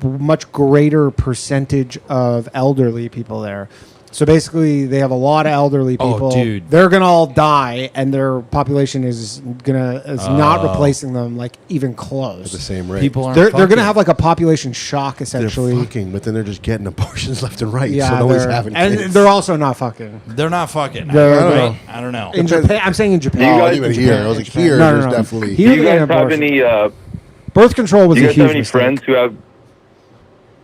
much greater percentage of elderly people there. So basically, they have a lot of elderly Oh, people. dude. They're gonna all die, and their population is not replacing them like even close. At the same rate. People aren't. They're gonna fucking. have like a population shock they're essentially. fucking, but then they're just getting abortions left and right. Yeah, so nobody's they're- having and kids. they're also not fucking. They're not fucking. They're- Right? I don't know. In Japan, I'm saying in Japan. Oh, guys- even In here. Japan, I was in like, Japan. here, No, there's no, no. definitely. Here Do you they guys have have abortion. any? Birth control was Do you a guys huge have any mistake. friends who have?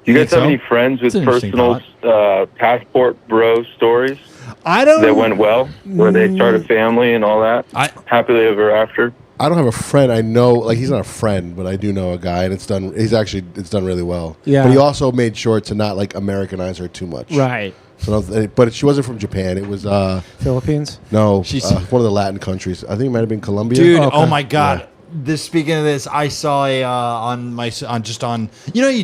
Do you Think guys have so? any friends with It's an interesting personal passport bro stories I don't. that went well, where they started a family and all that, I happily ever after? I don't have a friend. I know, like, he's not a friend, but I do know a guy, and it's done really well. Yeah. But he also made sure to not like Americanize her too much. Right. So, but she wasn't from Japan. It was Philippines. no, She's- one of the Latin countries. I think it might have been Colombia. Dude, Okay. oh my god. Speaking of this, I saw you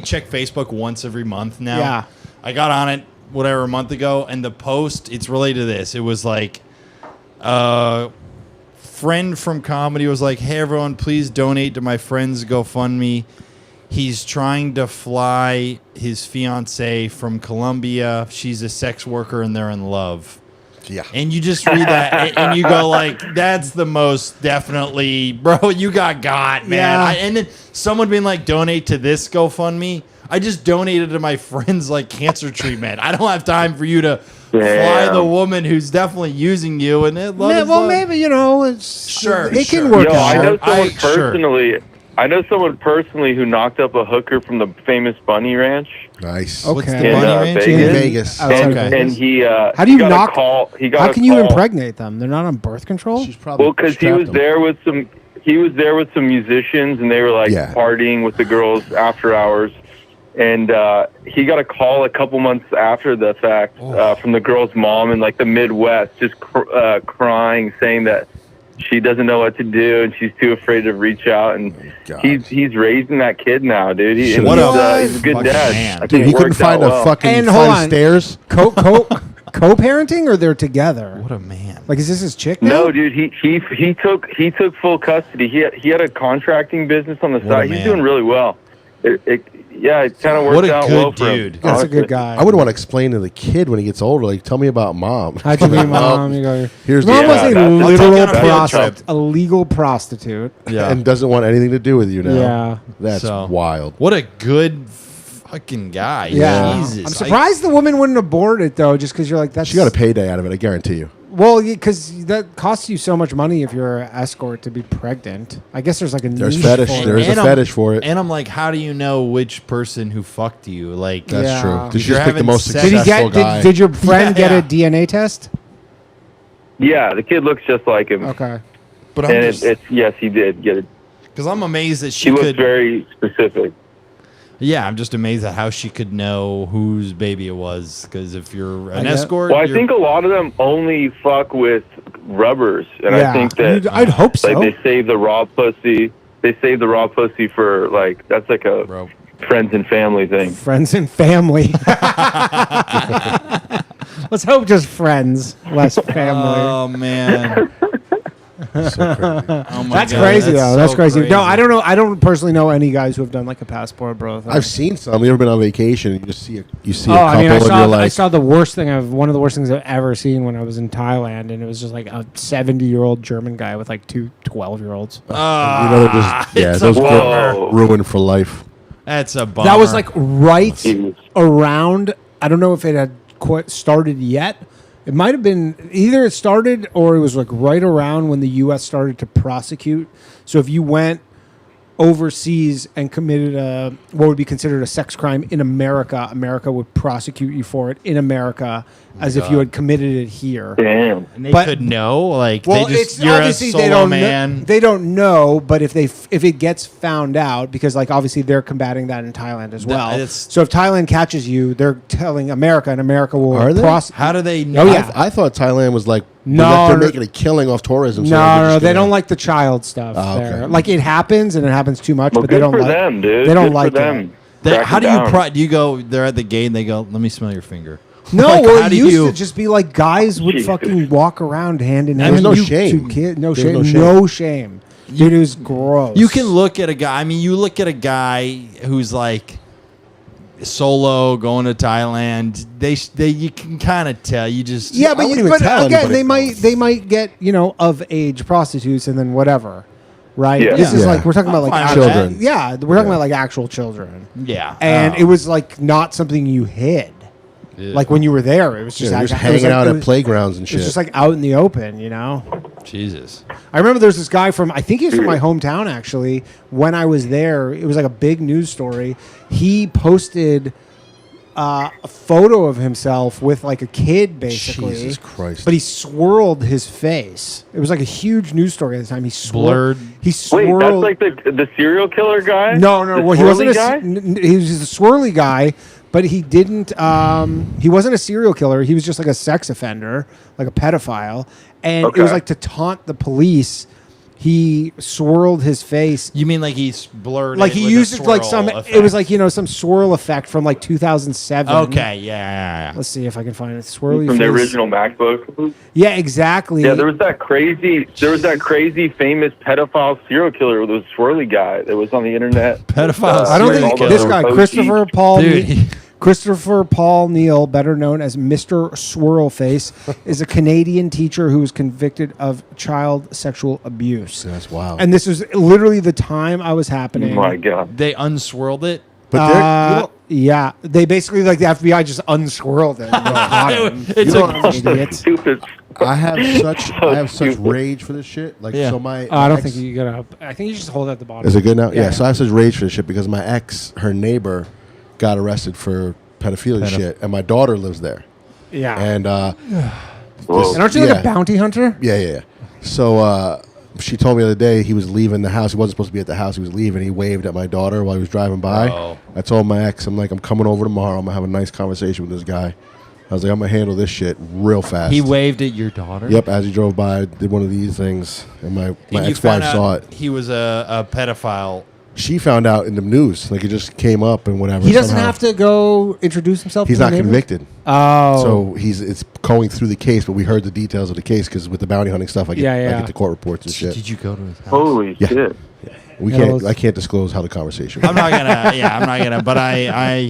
check Facebook once every month now. Yeah. I got on it a month ago, and the post, it's related to this. It was like friend from comedy was like, "Hey everyone, please donate to my friend's GoFundMe. He's trying to fly his fiance from Colombia. She's a sex worker and they're in love." Yeah. And you just read that and you go like, that's the most definitely, bro, you got man. Yeah. And then someone being like, donate to this GoFundMe. I just donated to my friend's like cancer treatment. I don't have time for you to fly the woman who's definitely using you. And it Maybe, it's Sure, it sure. can work Yo, I know out. someone Sure. personally. I know someone personally who knocked up a hooker from the famous Bunny Ranch. Nice. Okay. What's the In, bunny ranch? Vegas. In Vegas. Outside of Okay. Vegas. And he How do you he got knock? a call. He got How a can you call. impregnate them? They're not on birth control. She's probably Well, because he strapped was him. there with some. He was there with some musicians, and they were like Yeah. partying with the girls after hours. And he got a call a couple months after the fact from the girl's mom in like the Midwest, just crying, saying that she doesn't know what to do and she's too afraid to reach out. And he's raising that kid now, dude. He's a good Fucking dad. man. I think Dude, it he couldn't worked out find a well. fucking And hold flight of on. stairs. Co-parenting, or they're together? What a man. Like, is this his chick now? No, dude, he took full custody. He had a contracting business on the What a side. He's man. doing really well. It kind of What worked a out good well for him. dude. That's a good guy. I would want to explain to the kid when he gets older, like, tell me about mom. How'd you meet mom? You go, Here's mom the was a that's- literal I'll take you on a field prostitute, trip. a legal prostitute. Yeah. and doesn't want anything to do with you now. Yeah. That's So- wild. What a good fucking guy. Yeah. Jesus. I'm surprised the woman wouldn't abort it, though, just because you're like, that's... She got a payday out of it, I guarantee you. Well, because that costs you so much money if you're an escort to be pregnant. I guess there's like a There's niche fetish. for it. There's a fetish for it. And I'm like, how do you know which person who fucked you? Like, That's Yeah. true. Did If you you're just pick the having most sex- Did he successful get? guy? Did your friend Yeah, get a DNA test? Yeah, the kid looks just like him. Okay. but I'm And just, it's yes, he did get it. because I'm amazed that She she looks could. very specific. Yeah, I'm just amazed at how she could know whose baby it was. Because if you're an I guess- escort, Well, I you're- think a lot of them only fuck with rubbers, and Yeah. I think that I'd hope so. like they save the raw pussy. They save the raw pussy for like that's like a Bro. friends and family thing. Friends and family. Let's hope just friends, less family. Oh man. Oh, my That's God, crazy, though. That's so crazy. No, I don't know. I don't personally know any guys who have done like a passport, bro. I've seen some. You ever been on vacation and you just see a Oh, couple I mean, I and saw, you're like, I saw the worst thing one of the worst things I've ever seen when I was in Thailand, and it was just like a 70-year-old German guy with like two 12-year-olds. you know, they're just, yeah, it's a those bummer. girls ruined for life. That's a bummer. That was like right Jeez. around. I don't know if it had quite started yet. It might have been either it started or it was like right around when the U.S. started to prosecute. So if you went overseas and committed what would be considered a sex crime in America, America would prosecute you for it in America as if you had committed it here. Damn. and they but- could know. Like, Well, they just it's you're a obviously solo they don't man. Know, they don't know, but if it gets found out, because like obviously they're combating that in Thailand as well. it's- So if Thailand catches you, they're telling America, and America will Are they? How do they Oh, know? yeah. I thought Thailand was like, No, they're no. making a killing off tourism. so No, they're no, just they gonna- don't like the child stuff. Oh, okay. there. Like it happens, and it happens too much, Well, but they good don't for like. them, dude. They don't Good like for them. it. How do Crack you it down. do you go? They're at the gate and they go, "Let me smell your finger." No, Like, well, how it do used you- to just be like guys would Jesus. fucking walk around hand in hand. There's no with shame. two kids. No There's shame. no shame. No shame. Dude, it was gross. You can look at a guy. I mean, you look at a guy who's like solo going to Thailand. They you can kind of tell. You just Yeah, but, wouldn't even tell again, anybody. they might get of age prostitutes and then whatever, right? Yeah. This is Yeah. like we're talking about like I'm fine with children. Yeah, we're talking about like actual children, yeah. and it was like not something you hid. Like when you were there, it was just Yeah, like, just it was hanging like- out it at was- playgrounds and It shit. was just like out in the open, you know. Jesus. I remember there's this guy from I think he's from my hometown actually. When I was there, it was like a big news story. He posted a photo of himself with like a kid, basically. Jesus Christ! But he swirled his face. It was like a huge news story at the time. He Blurred. He Wait, swirled. that's like the serial killer guy? No. The Well, he wasn't swirly guy? he was just a swirly guy, but he didn't. He wasn't a serial killer. He was just like a sex offender, like a pedophile, and it was like to taunt the police. He swirled his face. You mean like he's blurred? Like it he with used a it like swirl some. effect. It was like some swirl effect from like 2007. Okay, yeah. Let's see if I can find it. Swirly From face. the original MacBook? Yeah, exactly. Yeah, there was that crazy famous pedophile serial killer with a swirly guy that was on the internet. Pedophile. I don't serial think killer. this guy, OG. Christopher Paul Neal, better known as Mr. Swirlface, is a Canadian teacher who was convicted of child sexual abuse. That's wild. And this was literally the time I was happening. Oh my God. They unswirled it. But yeah, they basically like the FBI just unswirled it. It's idiot. Stupid. I have such rage for this shit. Like, Yeah. so my I don't ex- think you gotta. I think you just hold it at the bottom. Is it good now? Yeah. Yeah. So I have such rage for this shit because my ex, her neighbor, got arrested for pedophilia shit, and my daughter lives there. Yeah. And And aren't you like a bounty hunter? Yeah. So she told me the other day he was leaving the house. He wasn't supposed to be at the house. He was leaving. He waved at my daughter while he was driving by. Oh. I told my ex, I'm like, I'm coming over tomorrow. I'm gonna have a nice conversation with this guy. I was like, I'm gonna handle this shit real fast. He waved at your daughter. Yep, as he drove by, did one of these things, and my And you ex-wife found saw out it. He was a pedophile. She found out in the news, like it just came up and whatever. He doesn't somehow. have to go introduce himself. He's to the not neighbor? convicted. Oh, So it's going through the case, but we heard the details of the case because with the bounty hunting stuff, I get the court reports and shit. Did you go to his house? Holy shit. I can't disclose how the conversation went. I'm not gonna. But I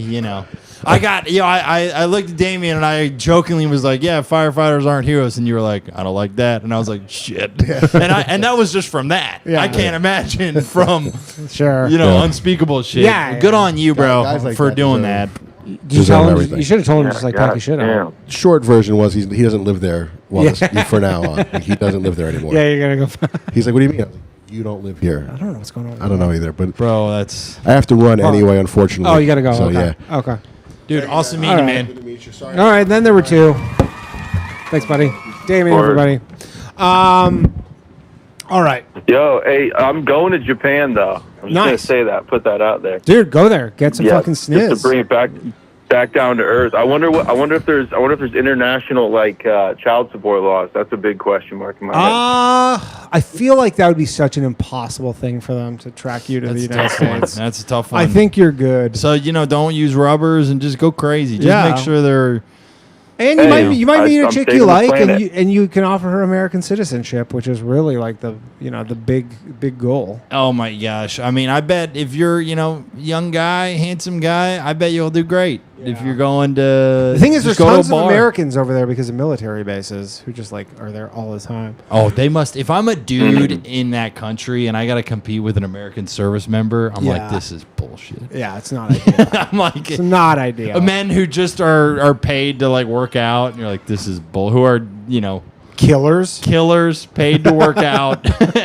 looked at Damien and I jokingly was like, "Yeah, firefighters aren't heroes," and you were like, "I don't like that," and I was like, "Shit," and that was just from that. Yeah. I can't imagine from sure. unspeakable shit. Yeah, Good yeah. on you, bro, Guys like for that doing deserve- that. Did you tell him? everything. You should have told him just like pack your shit up. Short version was he doesn't live there for now on. Like, he doesn't live there anymore. Yeah, you're gonna go. He's like, "What do you mean?" I was like, "You don't live here." I don't know what's going on. I don't know either, but Bro, that's I have to run anyway. Unfortunately. Oh, you gotta go. So okay. yeah. Okay. dude. Awesome meeting All you, right. man. Good to meet you. Sorry. All right. Then there were two. Thanks, buddy. Damien, Word. everybody. All right, Yo, hey, I'm going to Japan, though. I'm just going Nice. to say that. Put that out there. dude, go there. Get some fucking Just sniz. to bring it back down to earth. I wonder if there's international child support laws. That's a big question mark in my head. I feel like that would be such an impossible thing for them to track you to the That's a United tough one. States. That's a tough one. I think you're good. so. Don't use rubbers and just go crazy. Just Yeah. make sure they're. And Hey, you might meet a I'm chick saving you the like, planet. and you can offer her American citizenship, which is really like the big goal. Oh my gosh! I mean, I bet if you're young guy, handsome guy, I bet you'll do great. If you're going to The thing is, there's just go to a tons of bar. Americans over there because of military bases who just like are there all the time. Oh, they must. If I'm a dude in that country and I got to compete with an American service member, I'm Yeah. like, this is bullshit. Yeah, it's not ideal. I'm like, It's not ideal. men who just are paid to like work out, and you're like, this is bull. Who are Killers. killers paid to work out,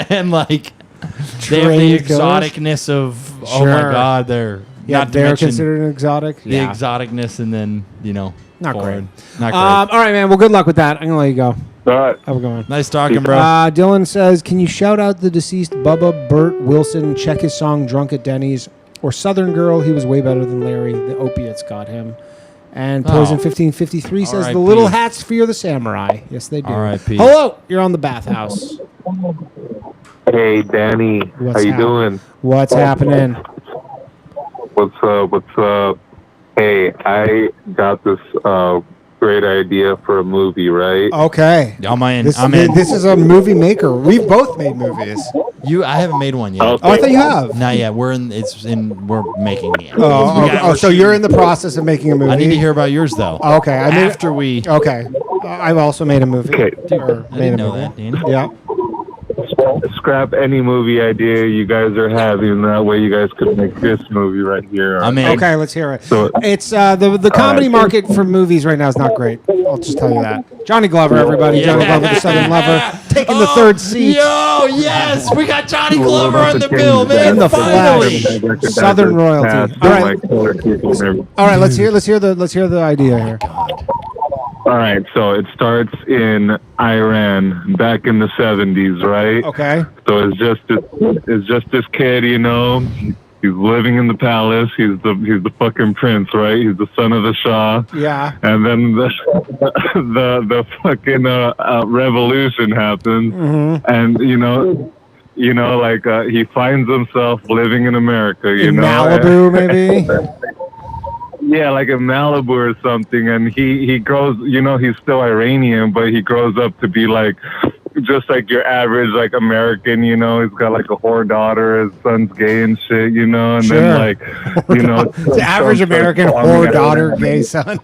and like they have the Trained killers? exoticness of oh my Sure. god, they're Yeah, not to they're mention considered an exotic. the Yeah. exoticness, and then Not foreign. great. Not great. All right, man. Well, good luck with that. I'm gonna let you go. All right. Have a good one. Nice talking, bro. Dylan says, can you shout out the deceased Bubba, Burt, Wilson, check his song Drunk at Denny's, or Southern Girl, he was way better than Larry, the opiates got him. And Poison 1553 says, R.I.P. the little hats fear the samurai. Yes, they do. R.I.P. Hello, you're on the Bathhouse. Hey, Danny, What's how you hap- doing? What's happening? What's up? What's up? Hey, I got this great idea for a movie, right? Okay. I'm in. This, I'm in. this is a movie maker. We've both made movies. I haven't made one yet. Oh, I thought you have. Not yet. We're making it. So you're in the process of making a movie. I need to hear about yours though. Okay, I made After we. Okay, I've also made a movie. Okay. Or I made didn't a know movie. that, Danny. Yeah. scrap any movie idea you guys are having. That way, you guys could make this movie right here. I mean, Okay, let's hear it. So- It's the comedy market for movies right now is not great. I'll just tell you that. Johnny Glover, everybody. Johnny Glover, the Southern Lover, taking the third seat. Yo, yes, we got Johnny Glover on the bill, man. In the Finally. flesh. Southern royalty. All right. All right, let's hear the idea here. All right, so it starts in Iran back in the 70s, right? Okay. So it's just this kid, you know. He's living in the palace. He's the fucking prince, right? He's the son of the Shah. Yeah. And then the fucking revolution happens, and you know, like he finds himself living in America. You In know, Malibu, maybe. Yeah, like in Malibu or something, and he grows. You know, he's still Iranian, but he grows up to be like just like your average like American. You know, he's got like a whore daughter. His son's gay and shit. You know, and then like the average American whore daughter, gay son.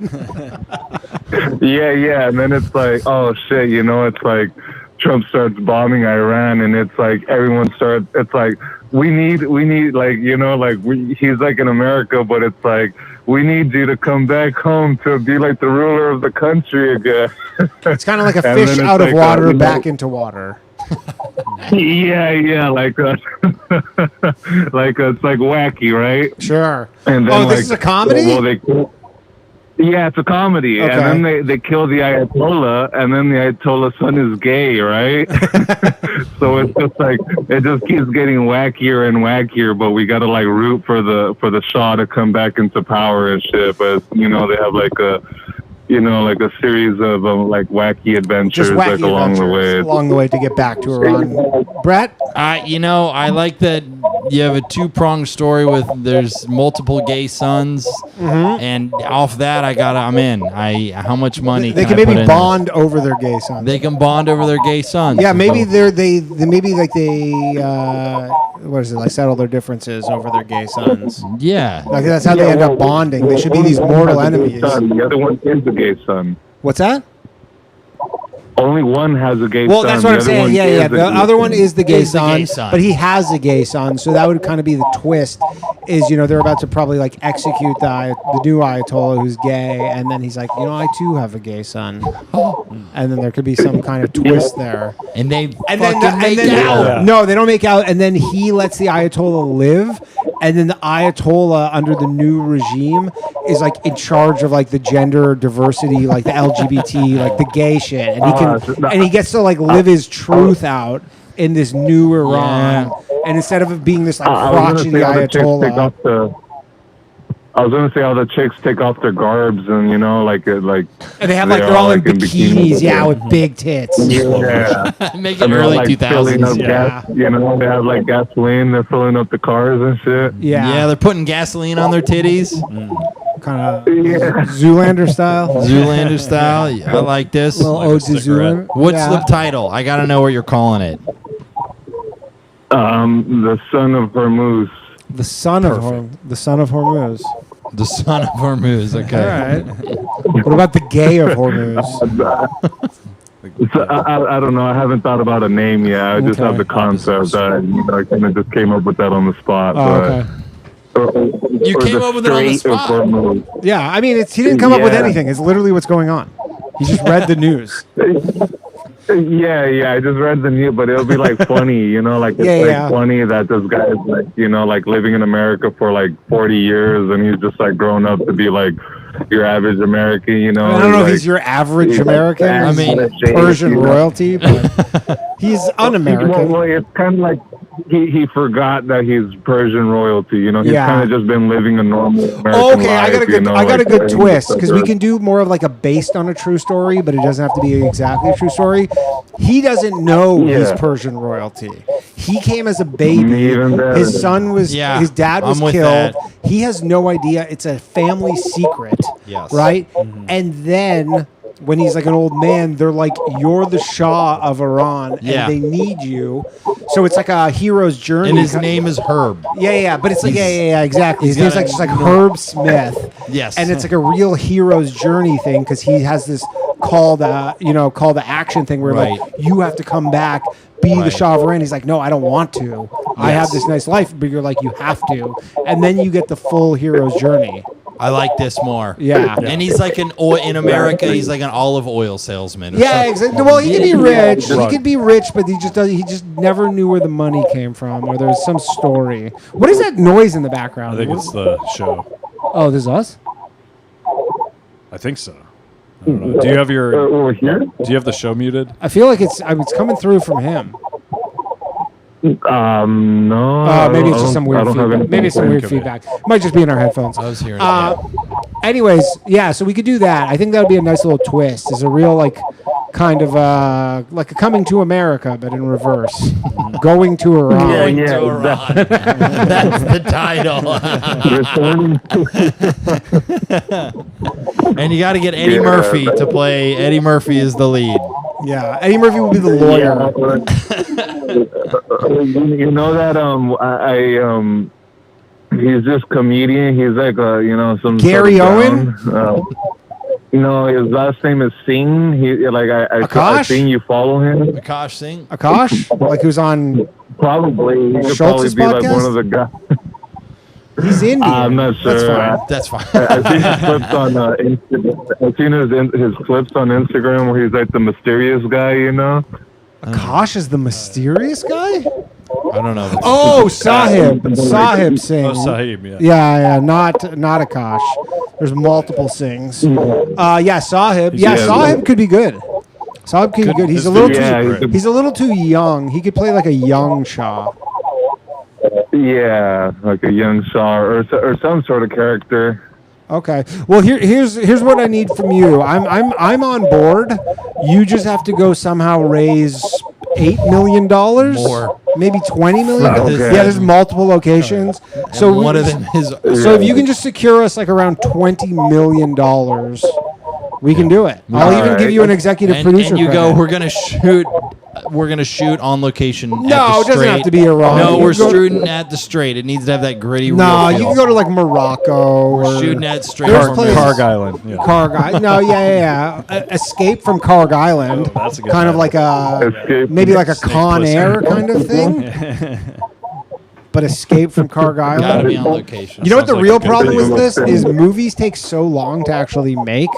yeah, and then it's like, oh shit, you know, it's like Trump starts bombing Iran, and it's like everyone starts. It's like we need like, you know, like he's like in America, but it's like we need you to come back home to be like the ruler of the country again. It's kind of like a fish out of water back into water. Yeah, like like it's like wacky, right? Sure. And then, this is a comedy? Yeah, it's a comedy. Okay. And then they kill the Ayatollah, and then the Ayatollah's son is gay, right? So it's just like, it just keeps getting wackier and wackier, but we gotta like root for the Shah to come back into power and shit. But, you know, they have like a series of like wacky adventures like along the way to get back to Iran. Bret? I like that you have a two-pronged story with there's multiple gay sons, and off that I'm in. How much money They can can I maybe put in bond over their gay sons. They can bond over their gay sons. Yeah, maybe they what is it, like settle their differences over their gay sons. Yeah. Like that's how they end up bonding. They should be these mortal enemies. The other one is the gay son. What's that? Only one has a gay son. Well, that's what I'm saying. Yeah. The other one is the gay Is the son, gay son. but he has a gay son, so that would kind of be the twist. Is, you know, they're about to probably like execute the new Ayatollah who's gay, and then he's like, you know, I too have a gay son, and then there could be some kind of twist there. And they And fucking then, make and then out. no, they don't make out, and then he lets the Ayatollah live, and then the Ayatollah under the new regime is like in charge of like the gender diversity, like the LGBT, like the gay shit, and he gets to like live his truth out in this new Iran, and instead of it being this like crotchety Ayatollah. I was gonna say all the chicks take off their garbs and, you know, like And they have like they're all in bikinis, with big tits. Yeah. Make it And they're, early like, 2000s. filling up Yeah. gas, you know, they have like gasoline, they're filling up the cars and shit. Yeah, they're putting gasoline on their titties. kind of Zoolander style. Zoolander style. I like this. Little ode to Zoolander. What's Yeah. the title? I gotta know what you're calling it. The son of Hormuz. The son of Hormuz. The son of Hormuz. The son of Hormuz. Okay. All right. What about the gay of Hormuz? I don't know. I haven't thought about a name yet. I just have the concept. I kind of just came up with that on the spot. You came up with it on the spot. Yeah, I mean, he didn't come up with anything. It's literally what's going on. He just read the news. Yeah, I just read the news, but it'll be like funny, you know, like it's funny that this guy is like, you know, like living in America for like 40 years and he's just like grown up to be like your average American, you know. I don't know if like, he's your average American. I mean, Persian royalty, but he's un-American. Well, it's kind of like he forgot that he's Persian royalty, you know. He's Yeah. kind of just been living a normal American Okay, life, I got a good twist because we can. can do more of like a based on a true story, but it doesn't have to be exactly a true story. He doesn't know he's Persian royalty. He came as a baby. His son was, his dad was killed. that. He has no idea. It's a family secret, Yes. right? And then when he's like an old man, they're like, "You're the Shah of Iran, Yeah. and they need you." So it's like a hero's journey. And his name is Herb. Yeah, but it's like, exactly. His he's name's got like a- just like Herb Smith. Yes. And it's like a real hero's journey thing because he has this call the action thing where like you have to come back, be the Shah of Iran. He's like, no, I don't want to. I have this nice life, but you're like, you have to, and then you get the full hero's journey. I like this more. Yeah. And he's like in America, he's like an olive oil salesman. Yeah, exactly. Well, he can be rich. He could be rich, but he just never knew where the money came from, or there's some story. What is that noise in the background? I think it's the show. Oh, this is us? I think so. I don't know. Do you have over here? Do you have the show muted? I feel like it's coming through from him. No. Maybe it's just some weird feedback. Maybe it's some weird feedback. Might just be in our headphones. I was hearing it. Anyways, yeah, so we could do that. I think that would be a nice little twist. It's a real, like, kind of like a Coming to America, but in reverse. Going to Iran. Going to Iran. That's the title. And you got to get Eddie Murphy to play. Eddie Murphy is the lead. Yeah, Eddie Murphy will be the lawyer. You know that he's this comedian. He's like some Gary sort of Owen. No, his last name is Singh. I've seen you follow him. Akash Singh. Akash, like who's on probably. He could Schultz's probably be podcast? like one of the guys. He's Indian. I'm not sure. That's fine. I've seen his clips on Instagram. I've seen his clips on Instagram where he's like the mysterious guy, you know. Akash is the mysterious guy? I don't know. Oh, Sahib Singh. Oh, Sahib, yeah. Yeah, not Akash. There's multiple Sings. Sahib. Yeah, Sahib could be good. Sahib could be good. He's a little too young. He could play like a young Shah. Yeah, like a young Shah or some sort of character. Okay. Well, here's what I need from you. I'm on board. You just have to go somehow raise $8 million. More. Maybe $20 million. Okay. Yeah, there's multiple locations. So one of them is. So if you can just secure us like around $20 million, we can do it. I'll even give you an executive producer. And you credit. go. We're gonna shoot on location. No, at the it doesn't Strait. have to be Iran. No, You we're can go- shooting at the Strait. It needs to have that gritty. No, real you feel. can go to like Morocco. We're or shooting at Strait. There's places- Karg Island. Yeah. Karg Island. No, yeah. Escape from Karg Island. Oh, that's a good kind of title. like a Escape. maybe like a Snake Con Plissken. Air kind of thing. But Escape from Karg Gotta Island. be on location. You know what the Sounds like real a good problem thing. with this is? Movies take so long to actually make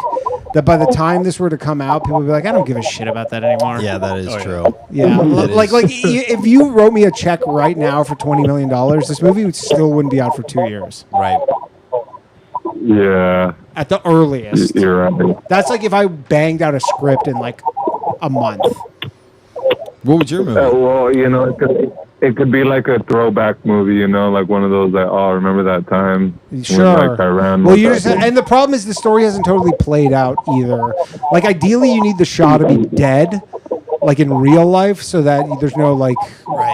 that by the time this were to come out, people would be like, I don't give a shit about that anymore. Yeah, that is Oh, yeah. true. Yeah, It like is. if you wrote me a check right now for $20 million, this movie still wouldn't be out for 2 years Right. Yeah, at the earliest. you're right. That's like if I banged out a script in like a month. What was your movie? Well, it could be like a throwback movie, like one of those that remember that time. Sure. When, like, Iran Well, was you that just big. and the problem is the story hasn't totally played out either. Like ideally, you need the Shah to be dead, like in real life, so that there's no like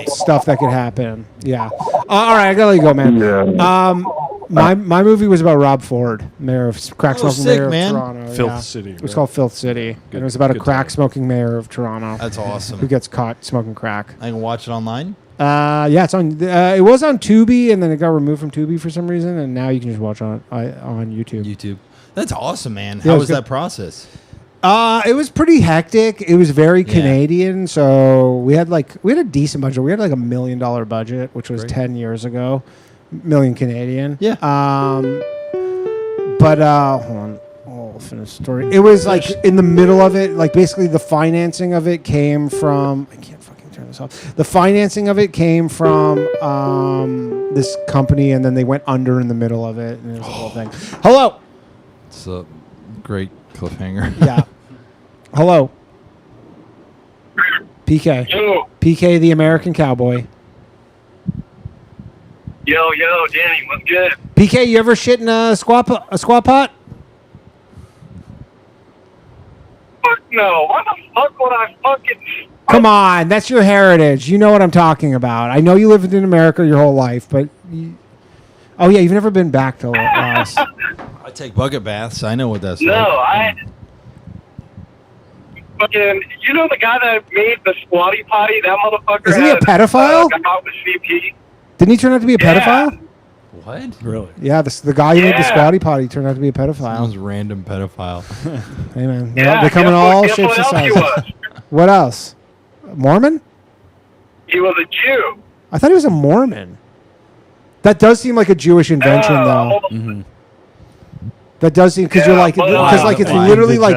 stuff that could happen. Yeah. All right, I gotta let you go, man. Yeah. My movie was about Rob Ford, mayor of crack smoking sick, mayor man. of Toronto. Filth yeah. City, It was right? called Filth City, and it was about a good crack title. smoking mayor of Toronto That's awesome. who gets caught smoking crack. I can watch it online. Yeah, it's on. It was on Tubi, and then it got removed from Tubi for some reason, and now you can just watch on YouTube. YouTube. That's awesome, man. Yeah, How it was was good. that process? It was pretty hectic. It was very Canadian, so we had a decent budget. We had like $1 million budget, which was 10 years ago. Million Canadian. Yeah. But hold on. I'll finish the story. It was like in the middle of it, like basically the financing of it came from. I can't fucking turn this off. The financing of it came from this company, and then they went under in the middle of it, and it was the whole thing. Hello. It's a great cliffhanger. Yeah. Hello. PK. Yo, PK, the American cowboy. yo, Danny, what's good? PK, you ever shit in a squat pot? Fuck no. Why the fuck would I fucking... Come on, that's your heritage. You know what I'm talking about. I know you lived in America your whole life, but... Oh, yeah, you've never been back to us. I take bucket baths. I know what that's No, like. Fucking... You know the guy that made the squatty potty? That motherfucker Isn't he a had, pedophile? got out with CP. Didn't he turn out to be a pedophile? What? Really? Yeah, the guy who made the squatty potty turned out to be a pedophile. Sounds random pedophile. Hey man, Yeah, they come in all shapes and what else he sizes. was? What else? Mormon? He was a Jew. I thought he was a Mormon. That does seem like a Jewish invention, though. Mm-hmm. That does seem because you're like it's literally like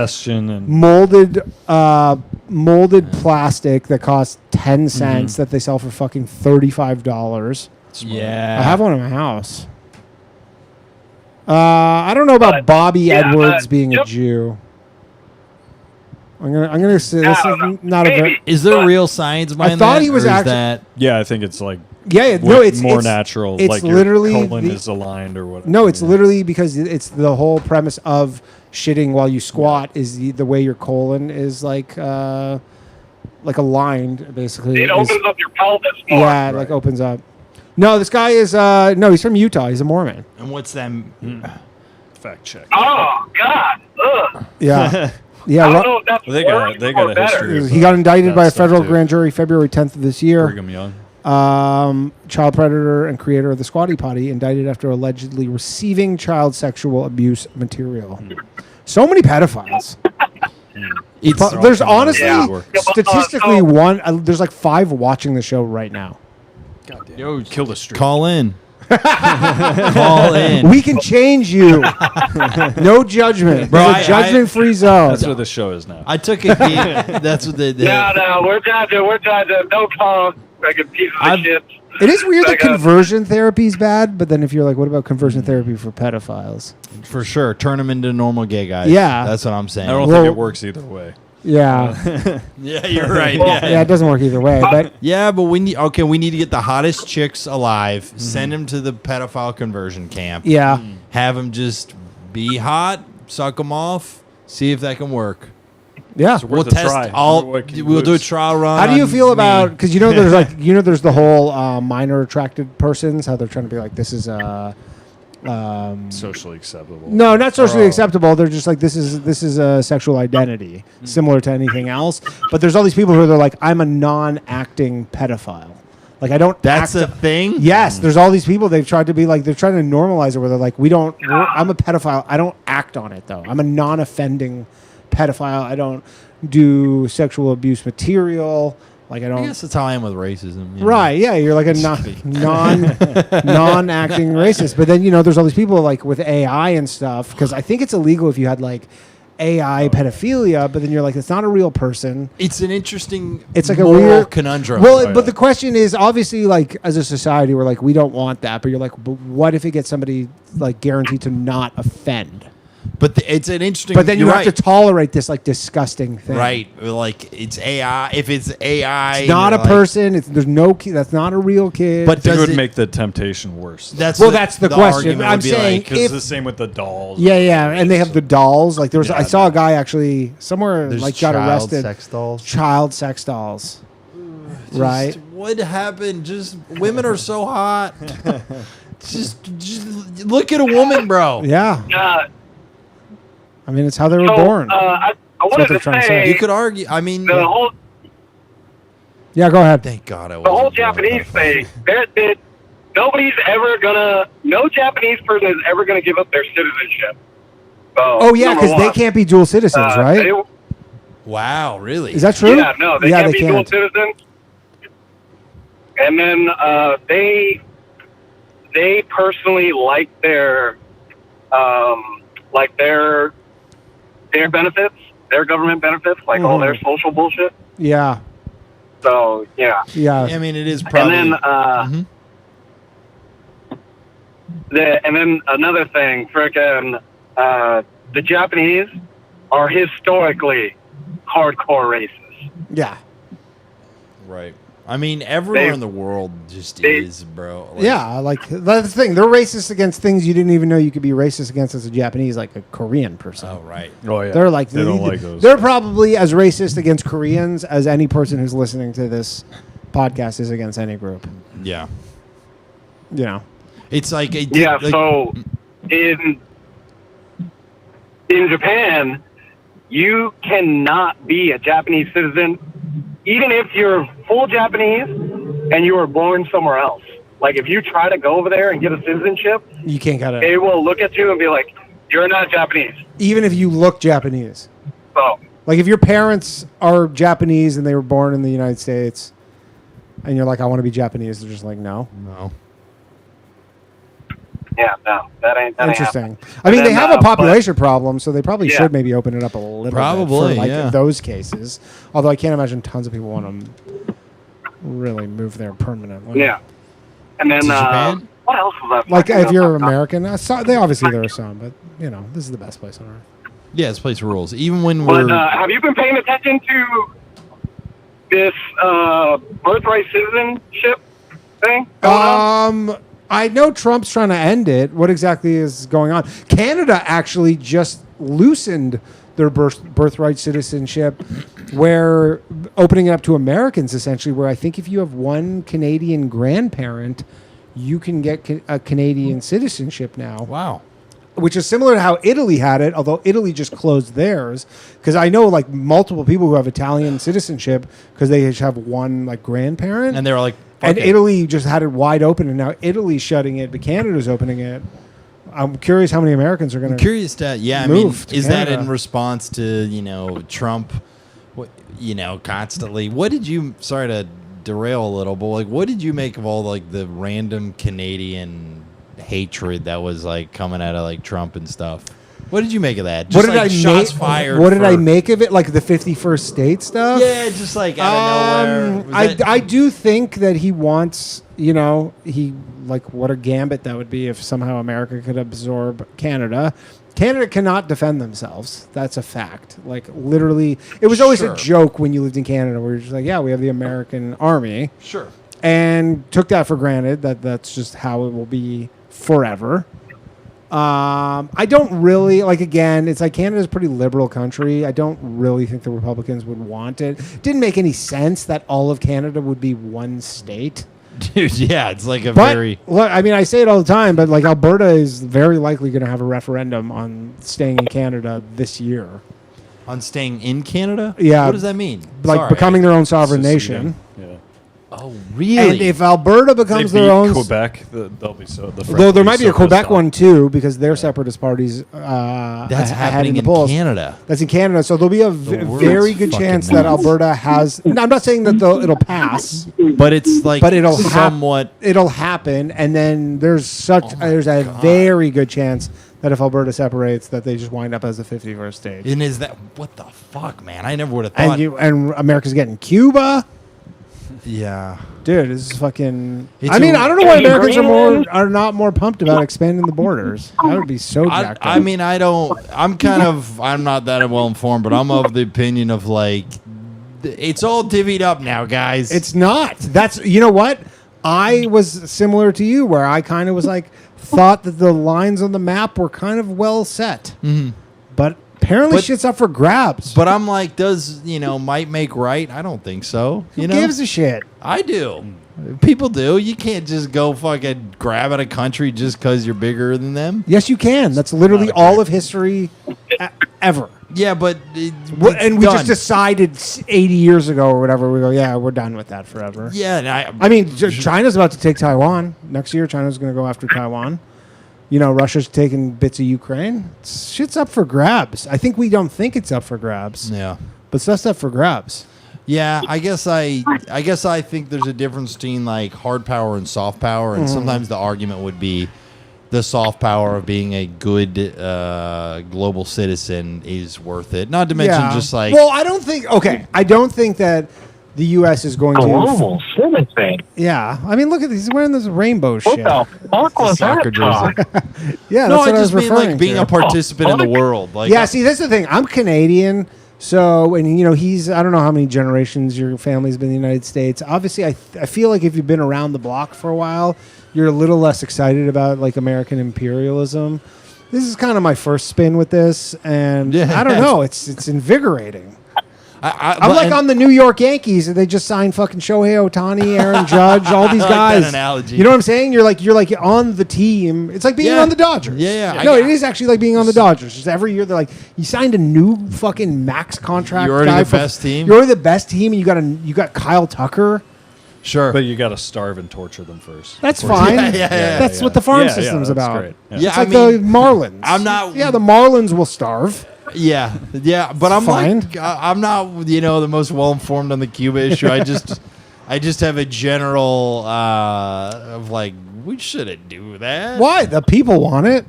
molded plastic that costs 10 cents that they sell for fucking $35. Yeah, I have one in my house. I don't know about Bobby Edwards being a Jew. I'm gonna say this is not a very. Is there real science behind I thought that, he was or is actually. that? Yeah, I think it's like it's more it's, natural. It's like literally your colon is aligned or whatever. No, it's literally because it's the whole premise of shitting while you squat is the way your colon is like aligned basically. It opens up your pelvis more. Yeah, it like opens up. No, this guy is no, he's from Utah. He's a Mormon. And what's that? Fact check. Oh God. Ugh. Yeah. Yeah, I don't know if that's they worse got or a better. history. Of, he got indicted by a stuff, federal too. grand jury February 10th of this year. Brigham Young. Child predator and creator of the Squatty Potty indicted after allegedly receiving child sexual abuse material. So many pedophiles. There's honestly statistically there's like 5 watching the show right now. God damn. Yo, kill the streak. Call in. Call in. We can change you. No judgment. Bro, It's a judgment-free zone. That's what the show is now. I took it. That's what they did. No, we're trying to no call fucking pieces of shit. It is weird that conversion therapy is bad, but then if you're like, what about conversion therapy for pedophiles? For sure. Turn them into normal gay guys. Yeah. That's what I'm saying. I don't think it works either way. Yeah. Yeah, you're right. Yeah, it doesn't work either way. But yeah, but we need to get the hottest chicks alive, send them to the pedophile conversion camp. Yeah. Have them just be hot, suck them off, see if that can work. Yeah. We'll test we'll do a trial run. How do you on feel me. about, because there's the whole minor attracted persons, how they're trying to be like, this is socially acceptable. No, not socially acceptable. They're just like, this is a sexual identity, similar to anything else. But there's all these people who are like, I'm a non-acting pedophile. Like I don't. That's a thing. Yes, there's all these people. They've tried to be like, they're trying to normalize it, where they're like, I'm a pedophile. I don't act on it though. I'm a non-offending pedophile. I don't do sexual abuse material. Like I don't. I guess that's how I am with racism. you know. Right, yeah, you're like a non-acting racist. But then, there's all these people like with AI and stuff, because I think it's illegal if you had like AI pedophilia, but then you're like, it's not a real person. It's an interesting It's like a moral weird conundrum. Well, but the question is, obviously, like as a society, we're like, we don't want that, but you're like, but what if it gets somebody like guaranteed to not offend? But it's an interesting. But then you you're have to tolerate this like disgusting thing. right. Like it's AI. If it's AI, It's not a like- person. There's no kid. That's not a real kid. But It does would it- make the temptation worse. That's the question. argument I'm would be saying Because it's the same with the dolls. Yeah, and they have the dolls. Like I saw a guy actually somewhere There's like got child arrested. sex dolls? Child sex dolls. Right. What happened? Just women are so hot. just look at a woman, bro. Yeah. I mean, it's how they were born. I wanted to say, You could argue. I mean, the whole Yeah, go ahead. thank God I was. the whole Japanese thing. No Japanese person is ever gonna give up their citizenship. Oh yeah, number because they one. can't be dual citizens, right? Wow, really? Is that true? Yeah, no, they can't be dual citizens. And then they personally like their benefits, their government benefits, like all their social bullshit. Yeah. So yeah. Yeah. I mean, it is probably. And then and then another thing, frickin' the Japanese are historically hardcore racist. Yeah. Right. I mean, everywhere in the world just is, bro. Like, Yeah, like that's the thing. They're racist against things you didn't even know you could be racist against as a Japanese, like a Korean person. Oh, right. Oh, yeah. They're like They don't like those. They're probably as racist against Koreans as any person who's listening to this podcast is against any group. Yeah. It's like So in Japan, you cannot be a Japanese citizen, even if you're full Japanese and you were born somewhere else. Like, if you try to go over there and get a citizenship, You can't get they it. will look at you and be like, "You're not Japanese." Even if you look Japanese. So, Like, if your parents are Japanese and they were born in the United States, and you're like, I want to be Japanese, they're just like, no. No. yeah, no, that ain't Interesting. happening. I mean, And they then, have a population problem, so they probably Yeah. should maybe open it up a little Probably, bit for, like, yeah. those cases. Although I can't imagine tons of people want to really move there permanently. Yeah. And then, To Japan? what else was I Like, fucking if you're about? American, they obviously there are some, but, you know, this is the best place on earth. Yeah, this place rules. Even when But we're have you been paying attention to this birthright citizenship thing? I know Trump's trying to end it. What exactly is going on? Canada actually just loosened their birthright citizenship, where opening it up to Americans, essentially, where I think if you have one Canadian grandparent, you can get a Canadian citizenship now. Wow. Which is similar to how Italy had it, although Italy just closed theirs. Because I know like multiple people who have Italian citizenship because they just have one like grandparent. and they're like, And fuck it. Italy just had it wide open, and now Italy's shutting it, but Canada's opening it. I'm curious how many Americans are going I'm to curious that. Yeah, I mean, move to is that Canada. in response to Trump? Constantly. What did you? Sorry to derail a little, but like, what did you make of all like the random Canadian hatred that was like coming out of like Trump and stuff? What did you make of that? Just, What did like, I shots make? fired? What did I for- make of it? Like the 51st state stuff? Yeah, just like out of nowhere. Was that- I do think that he wants, what a gambit that would be if somehow America could absorb Canada. Canada cannot defend themselves. That's a fact. Like, literally, it was always Sure. a joke when you lived in Canada where you're just like, yeah, we have the American army. Sure. And took that for granted that that's just how it will be forever. I don't really, again, it's like Canada's a pretty liberal country. I don't really think the Republicans would want it. Didn't make any sense that all of Canada would be one state. Dude, yeah, it's like a But, very. look, I mean, I say it all the time, but like Alberta is very likely going to have a referendum on staying in Canada this year. On staying in Canada? Yeah. What does that mean? Like Sorry, becoming their own sovereign seceding. nation. Yeah. Oh, really? And if Alberta becomes They their beat own, Quebec, they'll be so. The though there might be a separatist Quebec style. one too, because their separatist parties That's ahead happening the in polls. Canada. That's in Canada, so there'll be a world's very good fucking chance that nuts. Alberta has. No, I'm not saying that it'll pass, But it's like but it'll somewhat. it'll happen, and then there's a very good chance that if Alberta separates, that they just wind up as the 51st state. And is that what the fuck, man? I never would have thought. And America's getting Cuba. Yeah, dude, this is fucking. It's I mean, a- I don't know why Americans are not more pumped about expanding the borders. That would be so jacked up. I mean, I'm not that well informed, but I'm of the opinion of like, it's all divvied up now, guys. It's not. That's, you know what? I was similar to you, where I kind of was like, thought that the lines on the map were kind of well set. Mhm. But apparently But- shit's up for grabs. But I'm like, does might make right? I don't think so. Who gives a shit? I do. People do. You can't just go fucking grab at a country just because you're bigger than them. Yes, you can. That's literally all of history ever. Yeah, but And we just decided 80 years ago or whatever. We go, yeah, we're done with that forever. Yeah, and I mean, China's about to take Taiwan. Next year, China's going to go after Taiwan. Russia's taking bits of Ukraine. Shit's up for grabs. I think we don't think it's up for grabs. Yeah. But stuff's up for grabs. Yeah, I guess I think there's a difference between like hard power and soft power, and Mhm. sometimes the argument would be the soft power of being a good global citizen is worth it. Not to mention just like Well, I don't think that the U.S. is going Global to. citizen. Yeah, I mean, look at this. He's wearing this rainbow shit. What the fuck was soccer that jersey. talk? Yeah, no, that's what I I just was mean referring like being to. a participant in the world. Like, Yeah, see, that's the thing. I'm Canadian, so and he's I don't know how many generations your family's been in the United States. Obviously, I feel like if you've been around the block for a while, you're a little less excited about like American imperialism. This is kind of my first spin with this, and I don't know. It's invigorating. I'm like on the New York Yankees, and they just signed fucking Shohei Ohtani, Aaron Judge, all these I like guys. that analogy. You know what I'm saying? You're like on the team. It's like being Yeah. on the Dodgers. Yeah. No, it is actually like being on the Dodgers. Just every year they're like, you signed a new fucking max contract. You're already guy the best team? You're already the best team, and you got Kyle Tucker. Sure. But you got to starve and torture them first. That's fine. That's what the farm system's that's about. great. It's like the Marlins. I'm not. Yeah, the Marlins will starve. Yeah, but I'm fine. like, I'm not, the most well informed on the Cuba issue. I just have a general of like, we shouldn't do that. Why? The people want it.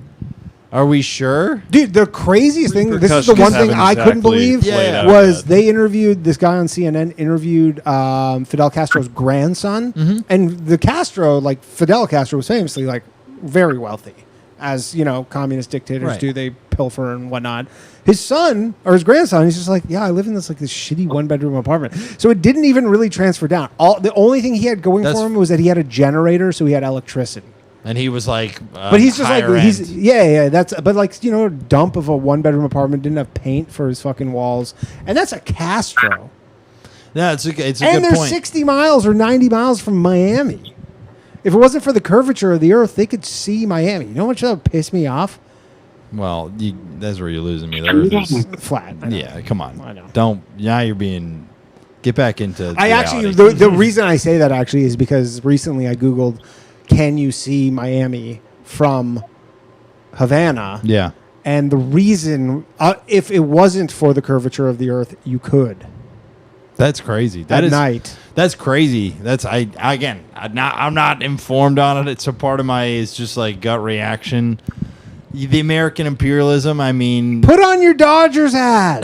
Are we sure? Dude, the craziest thing, this is the one thing I couldn't believe, was they interviewed, this guy on CNN interviewed Fidel Castro's grandson. And the Castro, like Fidel Castro was famously like very wealthy. As, communist dictators do, they pilfer and whatnot. His son, or his grandson, he's just like, yeah, I live in this shitty one-bedroom apartment. So it didn't even really transfer down. The only thing he had going for him was that he had a generator, so he had electricity. And he was like, but he's just like, a dump of a one-bedroom apartment, didn't have paint for his fucking walls. And that's a Castro. No, it's a good point. And they're 60 miles or 90 miles from Miami. If it wasn't for the curvature of the earth, they could see Miami. You know how much that would piss me off? Well, that's where you're losing me. The earth is flat. Yeah, come on. I know. Don't. Now you're being. Get back into. I actually, the reason I say that actually is because recently I Googled, can you see Miami from Havana? Yeah. And the reason, if it wasn't for the curvature of the earth, you could. That's crazy. At night. That's crazy. I'm not informed on it. So part of my is just like gut reaction. The American imperialism. I mean, put on your Dodgers hat.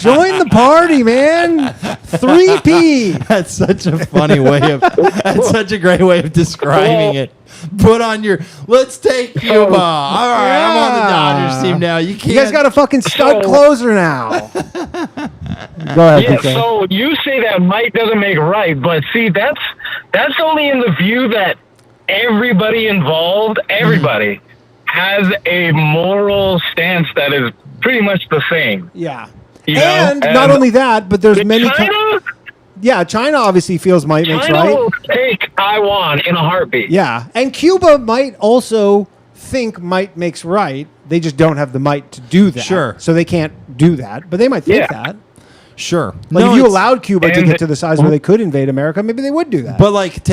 Join the party, man. 3P. That's such a funny way of. That's such a great way of describing it. Put on your. Let's take Cuba. All right, I'm on the Dodgers team now. You can't. You guys got a fucking stud closer now. Go ahead. Yeah. So you say that might doesn't make right, but see, that's only in the view that everybody involved, has a moral stance that is pretty much the same. Yeah. And not only that, but there's many. China? China obviously feels might makes China right. will take Taiwan in a heartbeat. Yeah, and Cuba might also think might makes right. They just don't have the might to do that. Sure. So they can't do that, but they might think that. Sure. Like if you allowed Cuba to get to the size where they could invade America, maybe they would do that. But like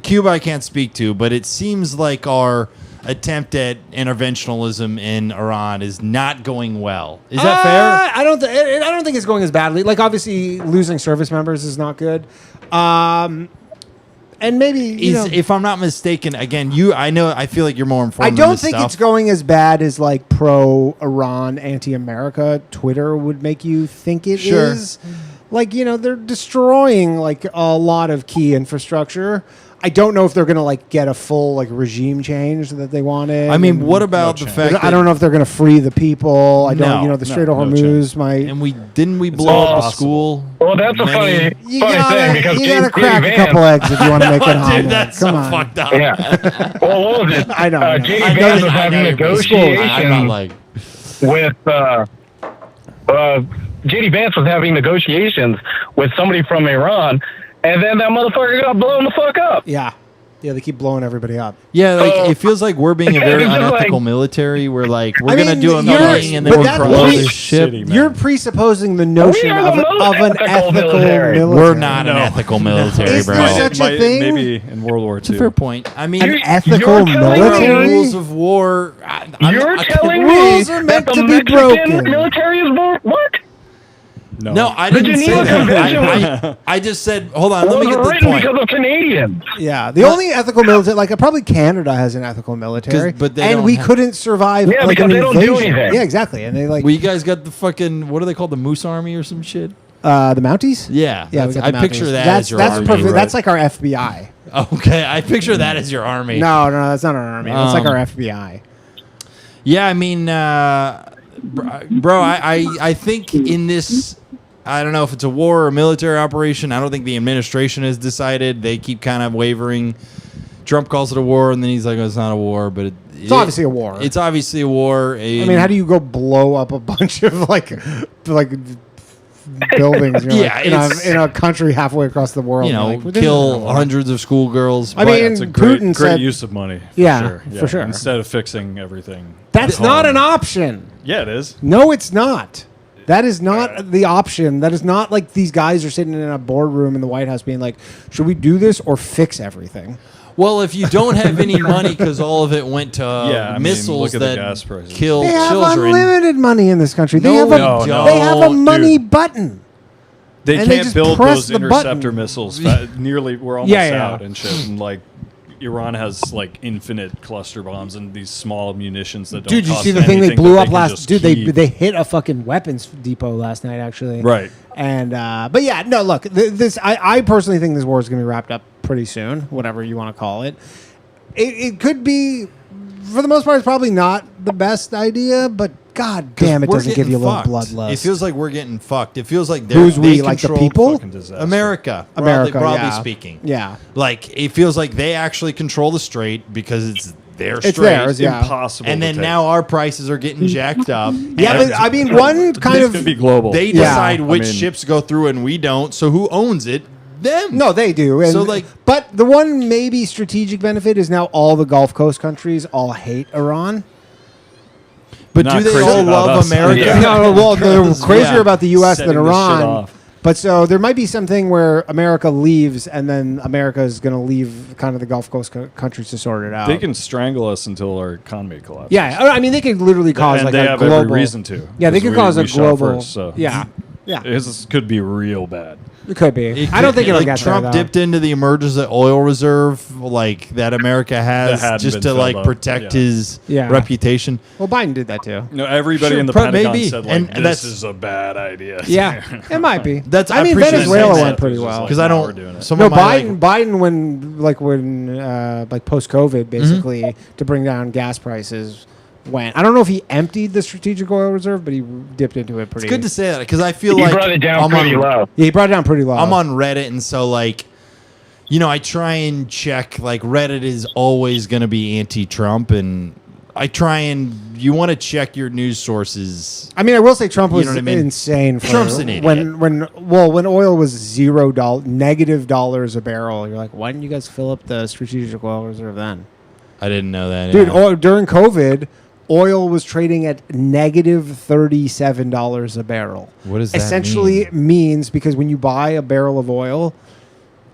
Cuba I can't speak to, but it seems like our attempt at interventionalism in Iran is not going well. Is that fair? I don't think it's going as badly. Like obviously losing service members is not good. And maybe if I'm not mistaken, again, I feel like you're more informed. I don't think it's going as bad as like pro-Iran, anti-America Twitter would make you think it is. Like, they're destroying like a lot of key infrastructure. I don't know if they're going to like get a full like regime change that they wanted. I mean, what about the fact that I don't know if they're going to free the people. I don't, the Strait of Hormuz might. And didn't we blow up a school? Well, that's a funny thing because you gotta crack a couple eggs if you want to make it hot. Dude, that's Come so on. fucked up. Yeah. Well, what was it? I know. J.D. Vance was having negotiations with. J.D. Vance was having negotiations with somebody from Iran, and then that motherfucker got blown the fuck up. Yeah. Yeah, they keep blowing everybody up. Yeah, like it feels like we're being a very unethical military. We're like, we're going to do a meeting and then we're blow this ship. You're presupposing the notion of an ethical military. We're not an ethical military, Is bro. there such a thing? Maybe in World War II. It's a fair point. I mean, an ethical military? Rules of war. You're telling rules me are meant that to the be Mexican broken. military is more what? No, I didn't say that. I just said, hold on, let me get the point. Because of Canadians. Yeah, the only ethical military, like probably Canada has an ethical military, but they and don't we have- couldn't survive. Yeah, like because an they don't do invasion. anything. Yeah, exactly, and they like Well, you guys got the fucking, what are they called, the Moose Army or some shit? the Mounties. Yeah, Yeah, we got the I picture Mounties. that That's as your that's army. perfect. That's like our FBI. Okay, I picture that as your army. No, that's not our army. That's like our FBI. Yeah, I mean, bro, I think in this, I don't know if it's a war or a military operation. I don't think the administration has decided. They keep kind of wavering. Trump calls it a war, and then he's like, oh, it's not a war, but It's obviously a war. It's obviously a war. I mean, how do you go blow up a bunch of like buildings? In a country halfway across the world. Kill hundreds of schoolgirls. I mean, it's a great Putin said, use of money. For sure. Instead of fixing everything. That's not an option. Yeah, it is. No, it's not. That is not the option. That is not like these guys are sitting in a boardroom in the White House being like, should we do this or fix everything? Well, if you don't have any money because all of it went to missiles look at the that gas prices. kill They have children. unlimited money in this country. They No, have they have a money button. They And can't just build press those the interceptor button. missiles. Nearly, we're almost out and shit. And like, Iran has like infinite cluster bombs and these small munitions that don't. Dude, you cost see the thing they anything, blew but up can last? just Dude, keep. they hit a fucking weapons depot last night, actually. Right. And but yeah, no. Look, this I personally think this war is gonna be wrapped up pretty soon. Whatever you want to call it. It could be, for the most part, it's probably not the best idea, but god damn, it We're doesn't give you a getting little fucked. bloodlust. It feels like we're getting fucked. It feels like Who's they we, like the control people? America, America, broadly yeah. speaking. Yeah. Like it feels like they actually control the strait because it's their It's strait. theirs, yeah. Impossible And to then take. now our prices are getting jacked up. Yeah, And but I mean, one kind This of could be global. they Yeah. decide which I mean- ships go through and we don't. So who owns it? Them. No, they do. And, So, like- but the one maybe strategic benefit is now all the Gulf Coast countries all hate Iran. But Not do they crazy all about love us. America? Yeah. No, well, they're crazier Yeah. about the U.S. than Setting this shit Iran. off. But so there might be something where America leaves, and then America is going to leave kind of the Gulf Coast countries to sort it out. They can strangle us until our economy collapses. yeah, I mean, they could literally cause and like they a have global. every reason to. Yeah, they 'cause could cause a we shot global. first, so. Yeah, yeah, This could be real bad. it could be. It I don't could- think it'll like get Trump there, though. dipped into the emergency oil reserve like that America That has hadn't just been to filled like up. protect Yeah. his Yeah. reputation. Well, Biden did that too. No, everybody Sure, in the maybe. Pentagon said like, And this that's- is a bad idea. Yeah, it might be. That's I mean, appreciate Venezuela saying went that. pretty It's just well. like, Because I now don't. we're doing it. Some No, of my, Biden when like post COVID basically to bring down gas prices went. I don't know if he emptied the strategic oil reserve, but he dipped into it pretty. It's good to say that because I feel He like brought it down I'm pretty on, low. Yeah, he brought it down pretty low. I'm on Reddit, and so like, you know, I try and check. Like Reddit is always going to be anti-Trump, and I try and you want to check your news sources. I mean, I will say Trump You was know what I mean? insane. For Trump's an idiot. when oil was $0 a barrel, you're like, why didn't you guys fill up the strategic oil reserve then? I didn't know that, Dude, yeah. during COVID, oil was trading at negative $37 a barrel. What does that Essentially means because when you buy a barrel of oil,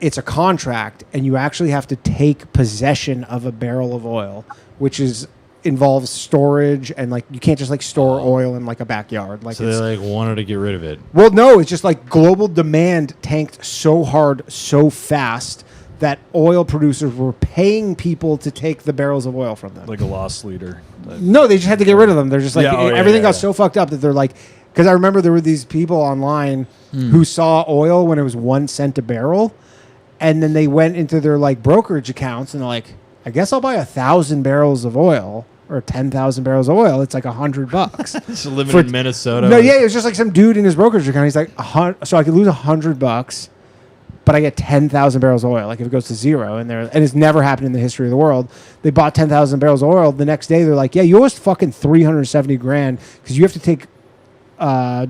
it's a contract, and you actually have to take possession of a barrel of oil, which involves storage, and like you can't just like store oil in like a backyard. Like So they like wanted to get rid of it. well, no, it's just like global demand tanked so hard, so fast that oil producers were paying people to take the barrels of oil from them. Like a lost leader. No, they just had to get rid of them. They're just like Yeah, oh, yeah, everything yeah, got yeah. so fucked up that they're like, because I remember there were these people online who saw oil when it was 1 cent a barrel, and then they went into their like brokerage accounts and they're like, I guess I'll buy 1,000 barrels of oil or 10,000 barrels of oil. It's like $100. Just living For- in Minnesota. No, yeah, it was just like some dude in his brokerage account. He's like, so I could lose $100, but I get 10,000 barrels of oil. Like if it goes to zero, and it's never happened in the history of the world. They bought 10,000 barrels of oil. The next day, they're like, yeah, you owe us fucking $370,000 because you have to take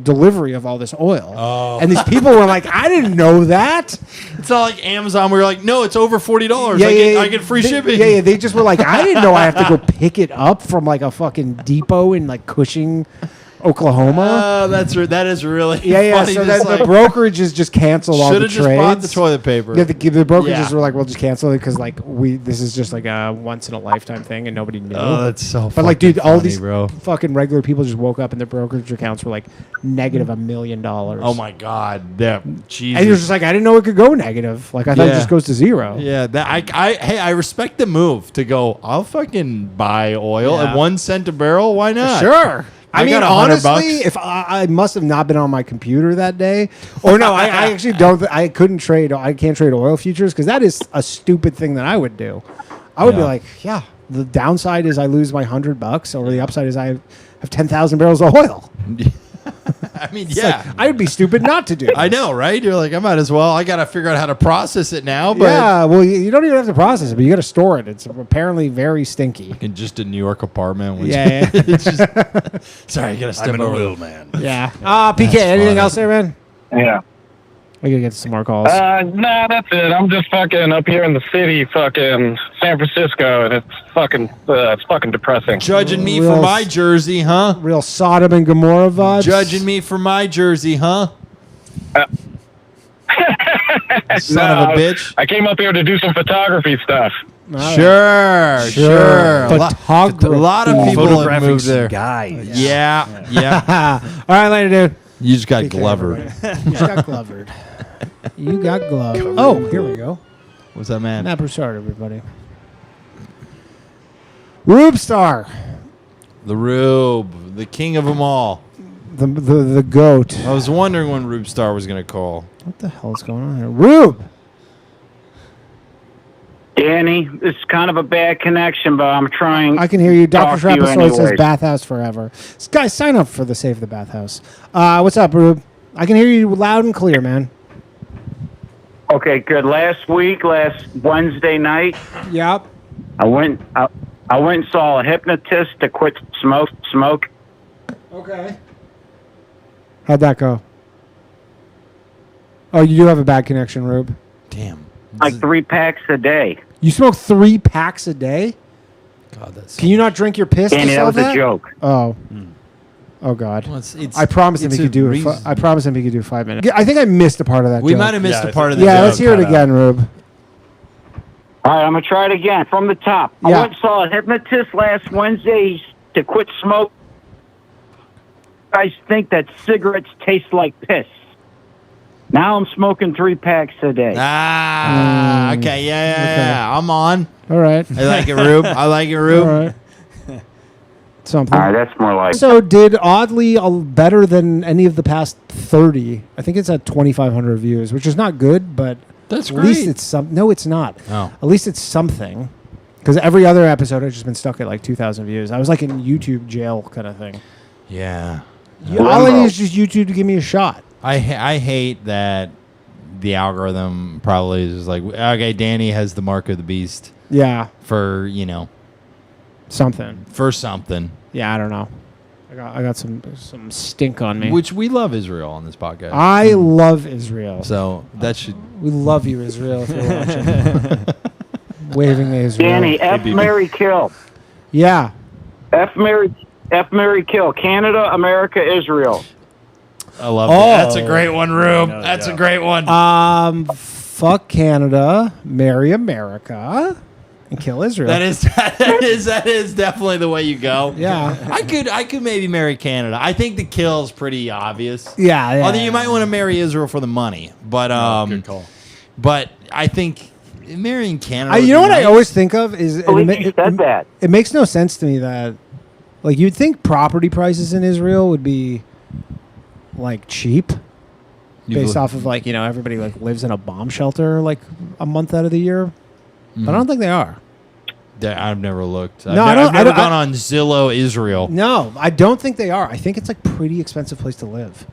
delivery of all this oil. Oh. And these people were like, I didn't know that. It's not like Amazon. We were like, no, it's over $40. Yeah, I get free they, shipping. Yeah, they just were like, I didn't know I have to go pick it up from like a fucking depot in like Cushing, Oklahoma. That is really Yeah. funny. So Just the like, brokerage is just canceled all the should have trades. just bought the toilet paper. Yeah, the brokerages Yeah. were like, we'll just cancel it because like this is just like a once in a lifetime thing and nobody knew. Oh, that's so But like, fucking dude, all funny, these bro. fucking regular people just woke up and their brokerage accounts were like negative $1 million. Oh my god, yeah, Jesus. And you're just like, I didn't know it could go negative. Like I thought it Yeah. just goes to zero. Yeah, I respect the move to go. I'll fucking buy oil Yeah. at 1 cent a barrel. Why not? Sure. I mean, got honestly, $100. if I must have not been on my computer that day, or no, I actually don't. I couldn't trade. I can't trade oil futures because that is a stupid thing that I would do. I would be Yeah. like, yeah, the downside is I lose my $100, or the upside is I have 10,000 barrels of oil. I mean, It's yeah, like, I would be stupid not to do. I know, right? You're like, I might as well. I got to figure out how to process it now. But Yeah, well, you don't even have to process it, but you got to store it. It's apparently very stinky. in just a New York apartment. Yeah, yeah. It's just, sorry, I got to step I'm an over. oil man. Yeah. PK, That's anything funny. else there, man? Yeah. We gotta get some more calls. Nah, that's it. I'm just fucking up here in the city, fucking San Francisco, and it's fucking depressing. Judging me for my jersey, huh? Real Sodom and Gomorrah vibes. Judging me for my jersey, huh? Son of a bitch. I came up here to do some photography stuff. Sure. A lot of people have moved there. Guys. Yeah. All right, later, dude. You just got glovered. You just got glovered. You got gloved. Oh, here we go. What's that, man? Matt Broussard, everybody. Rube Star. The Rube, the king of them all. The goat. I was wondering when Rube Star was going to call. What the hell is going on here? Rube! Danny, it's kind of a bad connection, but I'm trying. I can hear you. Dr. Talk to you Trapezoid says anyways. Bathhouse forever. Guys, sign up for the Save the Bathhouse. What's up, Rube? I can hear you loud and clear, man. Okay, good. Last Wednesday night. Yep. I went and saw a hypnotist to quit smoke. Okay. How'd that go? Oh, you do have a bad connection, Rube. Damn. Like 3 packs a day. You smoke 3 packs a day? God, that's. Can you not drink your piss? Danny, to that solve was a joke. Oh. Oh God! Well, I promised him he could do it. I promised him he could do 5 minutes. I think I missed a part of that. We joke. might have missed a part of the Yeah, joke. let's hear it again, Rube. All right, I'm going to try it again from the top. I Yeah. went and saw a hypnotist last Wednesday to quit smoke. I think that cigarettes taste like piss. Now I'm smoking 3 packs a day. Okay, yeah. I'm on. All right. I like it, Rube. All right. Something. All right, that's more like. So did oddly better than any of the past 30. I think it's at 2,500 views, which is not good, but that's at least great. it's some. No, it's not. Oh. At least it's something. Because every other episode has just been stuck at like 2,000 views. I was like in YouTube jail kind of thing. Yeah. All I need is just YouTube to give me a shot. I hate that the algorithm probably is just like, okay, Danny has the mark of the beast. Yeah. For, something. For something. Yeah, I don't know. I got some stink on me. Which we love Israel on this podcast. I love Israel. So that should. We love you, Israel, if you're watching. Waving the Israel. Danny, F, Mary, kill. Yeah. F, Mary, kill. Canada, America, Israel. I love that. That's a great one, Rube. That's a great one. Fuck Canada, marry America, and kill Israel. That is definitely the way you go. Yeah. I could maybe marry Canada. I think the kill is pretty obvious. Yeah. Although you might want to marry Israel for the money, but good call. But I think marrying Canada. You know what I always think of is that. It makes no sense to me that, like, you'd think property prices in Israel would be like cheap, based off of like everybody like lives in a bomb shelter like a month out of the year. But I don't think they are. I've never looked. I've No, never gone on Zillow Israel. No, I don't think they are. I think it's like pretty expensive place to live.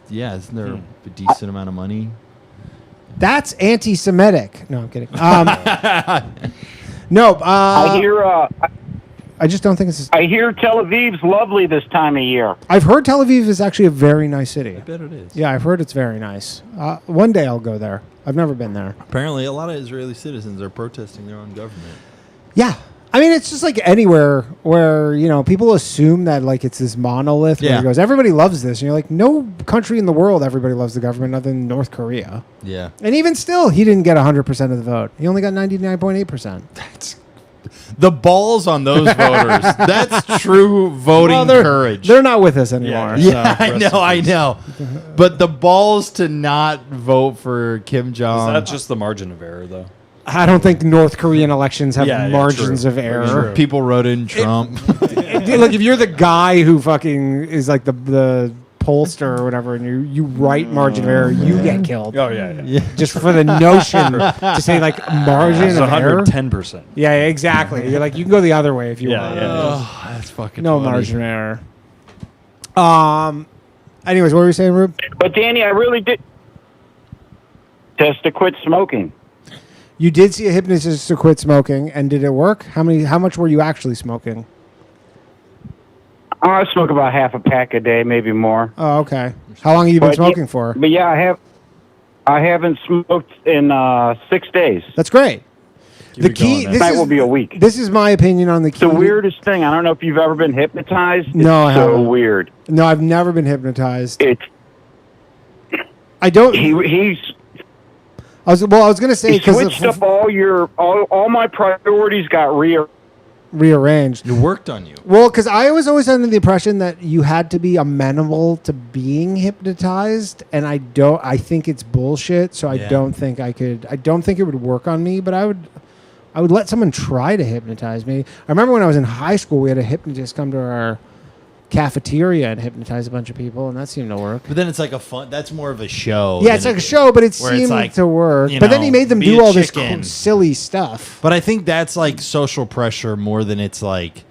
Isn't there a decent amount of money? That's anti-Semitic. No, I'm kidding. No, I hear. I just don't think it's. I hear Tel Aviv's lovely this time of year. I've heard Tel Aviv is actually a very nice city. I bet it is. Yeah, I've heard it's very nice. One day I'll go there. I've never been there. Apparently, a lot of Israeli citizens are protesting their own government. Yeah. I mean, it's just like anywhere where, people assume that like it's this monolith where it goes, everybody loves this. And you're like, no country in the world, everybody loves the government other than North Korea. Yeah. And even still, he didn't get 100% of the vote. He only got 99.8%. That's the balls on those voters. That's true voting courage. They're not with us anymore. Yeah, I know. But the balls to not vote for Kim Jong. Is that just the margin of error, though? I don't think North Korean elections have margins true. of error. People wrote in Trump. Like if you're the guy who fucking is like the pollster or whatever, and you write margin of error, you get killed. Oh yeah. Just for the notion to say like margin of error. 110%. Yeah, exactly. You're like you can go the other way if you want. Oh, that's fucking no funny. margin of error. Anyways, what were you saying, Rube? But Danny, I really did just to quit smoking. You did see a hypnotist to quit smoking, and did it work? How much were you actually smoking? I smoke about half a pack a day, maybe more. Oh, okay. How long have you been smoking for? But yeah, I have. I haven't smoked in 6 days. That's great. The key. Tonight will be a week. This is my opinion on the key. It's the weirdest thing. I don't know if you've ever been hypnotized. No, I it's so haven't. weird. No, I've never been hypnotized. I don't. I was going to say he because switched up all my priorities got rearranged. It worked on you. Well, because I was always under the impression that you had to be amenable to being hypnotized, and I don't. I think it's bullshit. So I don't think I could. I don't think it would work on me. But I would let someone try to hypnotize me. I remember when I was in high school, we had a hypnotist come to our cafeteria and hypnotize a bunch of people, and that seemed to work. But then it's like a fun. That's more of a show. Yeah, it's like a show, but it seemed to work. But then he made them do all this cool, silly stuff. But I think that's like social pressure more than it's like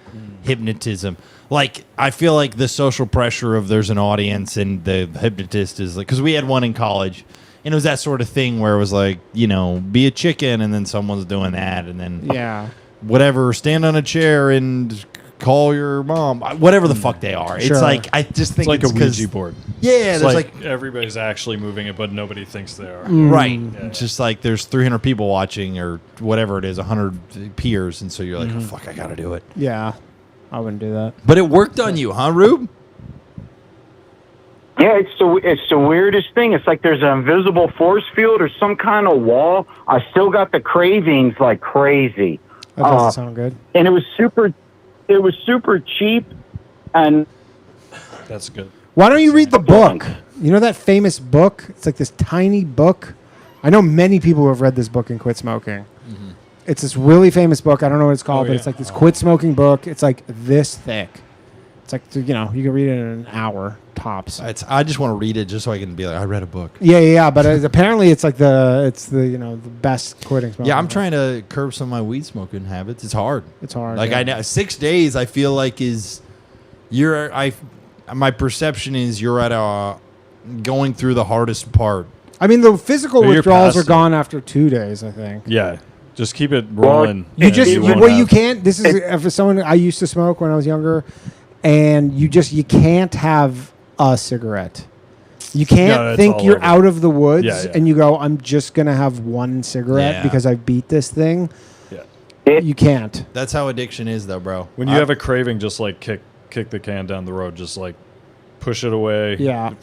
hypnotism. Like, I feel like the social pressure of there's an audience and the hypnotist is like, because we had one in college, and it was that sort of thing where it was like, be a chicken, and then someone's doing that, and then whatever, stand on a chair and call your mom, whatever the fuck they are. Sure. It's like, I just think it's like it's a Ouija board. Yeah, it's there's like everybody's actually moving it, but nobody thinks they are. Right. It's just like there's 300 people watching or whatever it is, 100 peers, and so you're like, oh, fuck, I got to do it. Yeah, I wouldn't do that. But it worked on you, huh, Rube? Yeah, it's the weirdest thing. It's like there's an invisible force field or some kind of wall. I still got the cravings like crazy. That doesn't sound good. And it was super cheap, and that's good. Why don't you read the book? You know that famous book? It's like this tiny book. I know many people who have read this book and quit smoking. Mm-hmm. It's this really famous book. I don't know what it's called, but it's like this quit smoking book. It's like this thick. It's like, you can read it in an hour tops. I just want to read it just so I can be like, I read a book. Yeah. But apparently it's like the best quitting smoking. Yeah, I'm trying to curb some of my weed smoking habits. It's hard. It's hard. Like I know 6 days I feel like my perception is you're at going through the hardest part. I mean, the physical withdrawals are gone after 2 days, I think. Yeah. Just keep it rolling. You can't. This is for someone I used to smoke when I was younger, and you can't have a cigarette. You can't think you're out of the woods and you go, I'm just gonna have one cigarette because I beat this thing. Yeah, you can't. That's how addiction is, though, bro. When you have a craving, just like kick the can down the road. Just like push it away. Yeah.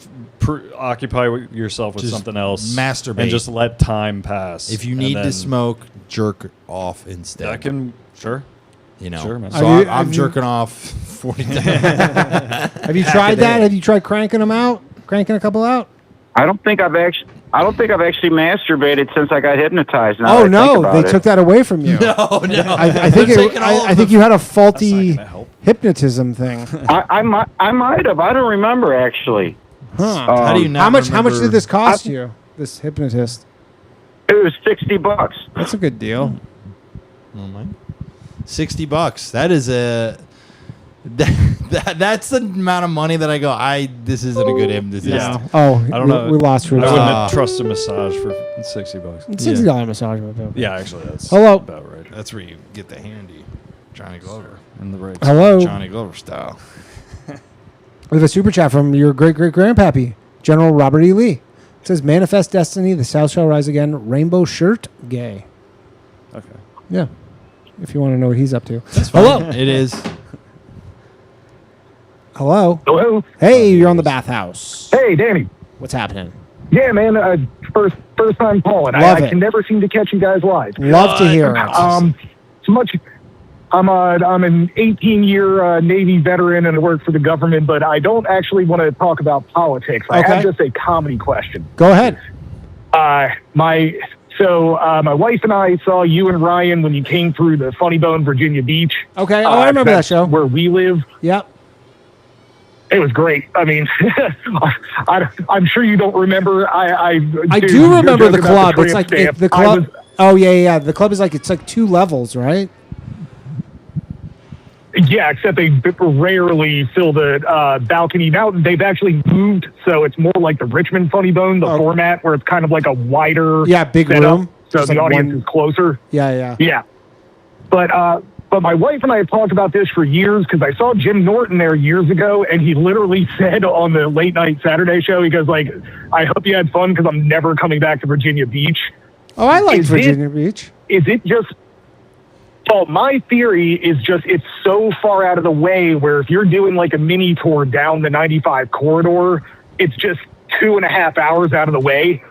Occupy yourself with just something else. Masturbate. And just let time pass. If you need to smoke, jerk off instead. That can, sure. Sure, so I'm jerking off 40 times. Have you tried that? Have you tried cranking them out? Cranking a couple out? I don't think I've actually masturbated since I got hypnotized. Now Oh no, they took that away from you. No. I think you had a faulty hypnotism thing. I might have. I don't remember actually. Huh. How do you not How much remember- did this cost you? This hypnotist? It was $60. That's a good deal. Oh my. $60. That is that's the amount of money that I go, this isn't a good hypnotist. Yeah. Oh, I don't know. We lost Rube. I wouldn't trust a massage for $60. $60 massage. Yeah, actually, that's Hello. about right. That's where you get the handy Johnny Glover. And the right. Hello. Johnny Glover style. We have a super chat from your great-great-grandpappy, General Robert E. Lee. It says, Manifest Destiny, the South shall rise again, rainbow shirt, gay. Okay. Yeah. If you want to know what he's up to. That's fine. Hello. It is. Hello. Hello. Hey, you're on the Bathhouse. Hey, Danny. What's happening? Yeah, man. First time calling. Love I it. can never seem to catch you guys live. Love to hear it. So much. I'm an 18-year Navy veteran and I work for the government, but I don't actually want to talk about politics. I have just a comedy question. Go ahead. My wife and I saw you and Ryan when you came through the Funny Bone, Virginia Beach. Okay. Oh, I remember that that's show. where we live. Yep. It was great. I mean, I'm sure you don't remember. I do remember the club. It's like the club. Yeah. The club is it's like 2 levels, right? Yeah, except they rarely fill the balcony. Now they've actually moved, so it's more like the Richmond Funny Bone, the format where it's kind of like a wider big setup, room. so Just the like audience one- is closer. Yeah. Yeah, but But my wife and I have talked about this for years because I saw Jim Norton there years ago, and he literally said on the late night Saturday show, he goes like, I hope you had fun because I'm never coming back to Virginia Beach. Oh, I like Virginia Beach. Is it just... Well, my theory is just it's so far out of the way where if you're doing like a mini tour down the 95 corridor, it's just 2.5 hours out of the way.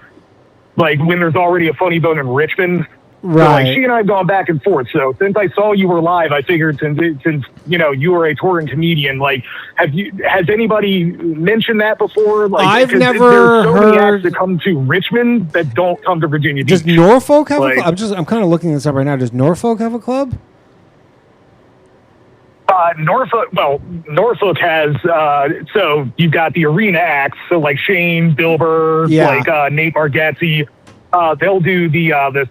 Like when there's already a Funny Bone in Richmond. Right. So, like, she and I have gone back and forth. So since I saw you were live, I figured since you know you were a touring comedian, like has anybody mentioned that before? Like I've never there's so many heard acts that come to Richmond that don't come to Virginia Beach. Does Norfolk have Like, a club? I'm kind of looking this up right now. Does Norfolk have a club? Norfolk has, so you've got the arena acts, so like Shane, Bill Burr, like Nate Bargatze. They'll do the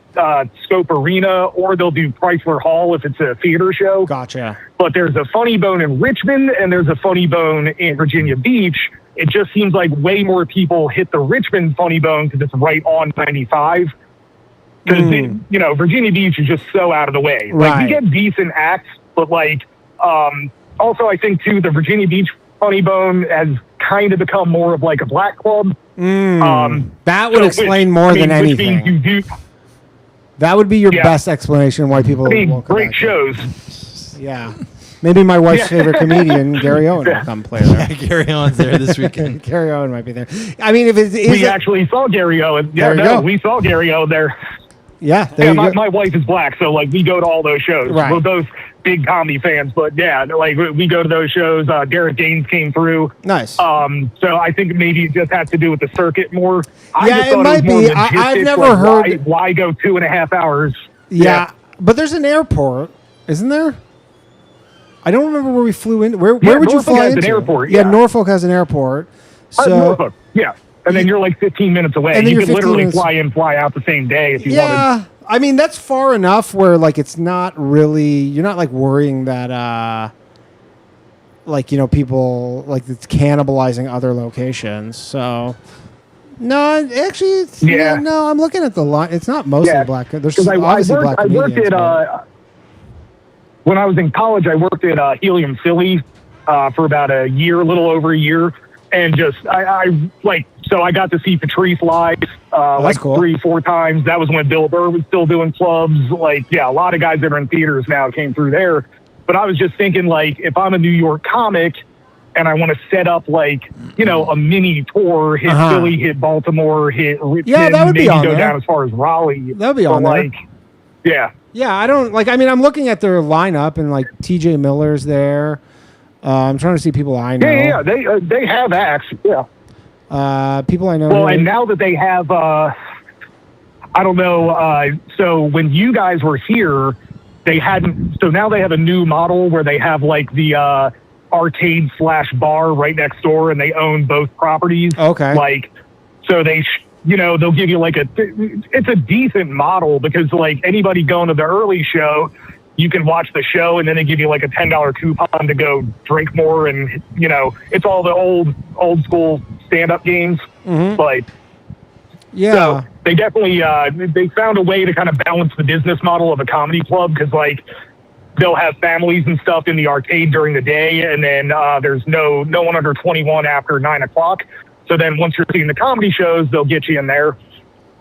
Scope Arena, or they'll do Chrysler Hall if it's a theater show. Gotcha. But there's a Funny Bone in Richmond, and there's a Funny Bone in Virginia Beach. It just seems like way more people hit the Richmond Funny Bone because it's right on 95. Because, you know, Virginia Beach is just so out of the way. Like, you get decent acts, but like, also, I think, too, the Virginia Beach Funny Bone has kind of become more of like a black club. That would explain more than anything. That would be your best explanation why people won't come great back shows. Yeah. Maybe my wife's favorite comedian, Gary Owen, will come play there. Yeah, Gary Owen's there this weekend. Gary Owen might be there. I mean, if it is... We actually saw Gary Owen. Yeah, There you go. we saw Gary Owen there. Yeah, there you go. My wife is black, so like we go to all those shows. Right. We're both big comedy fans, but yeah, like we go to those shows. Derek Gaines came through. Nice. So I think maybe it just has to do with the circuit more. I Yeah, just it thought might was more be. logistics, I've never like, heard- why go 2.5 hours. Yeah, but there's an airport, isn't there? I don't remember where we flew in. Where would you Norfolk fly has into? an airport, Yeah, yeah. Norfolk has an airport. So Norfolk, yeah. And then you're like 15 minutes away. And then You you're could 15 literally minutes- fly in, fly out the same day if you yeah, wanted. I mean that's far enough where like it's not really you're not like worrying that like you know people like it's cannibalizing other locations. So no, actually, it's, Yeah. no, I'm looking at the line. It's not mostly black. There's 'Cause obviously black I worked comedians. at when I was in college. I worked at Helium Philly for about a little over a year, and just I like so I got to see Patrice live like cool. 3-4 times. That was when Bill Burr was still doing clubs. Like a lot of guys that are in theaters now came through there. But I was just thinking like if I'm a New York comic and I want to set up like you know a mini tour, hit Philly, hit Baltimore, hit Richmond, that would be maybe on go there. down as far as Raleigh. That would be But, on there. like, yeah. Yeah, I don't like. I mean, I'm looking at their lineup, and like T.J. Miller's there. I'm trying to see people I know. Yeah. They have acts. Yeah. People I know. Well, and now that they have, I don't know. So when you guys were here, they hadn't. So now they have a new model where they have like the arcade/bar right next door, and they own both properties. Okay. Like, so they. They'll give you like it's a decent model because like anybody going to the early show, you can watch the show and then they give you like a $10 coupon to go drink more. And, it's all the old school stand-up games. Like, yeah, so they definitely, they found a way to kind of balance the business model of a comedy club. Cause like they'll have families and stuff in the arcade during the day. And then, there's no one under 21 after 9 o'clock. So then once you're seeing the comedy shows, they'll get you in there.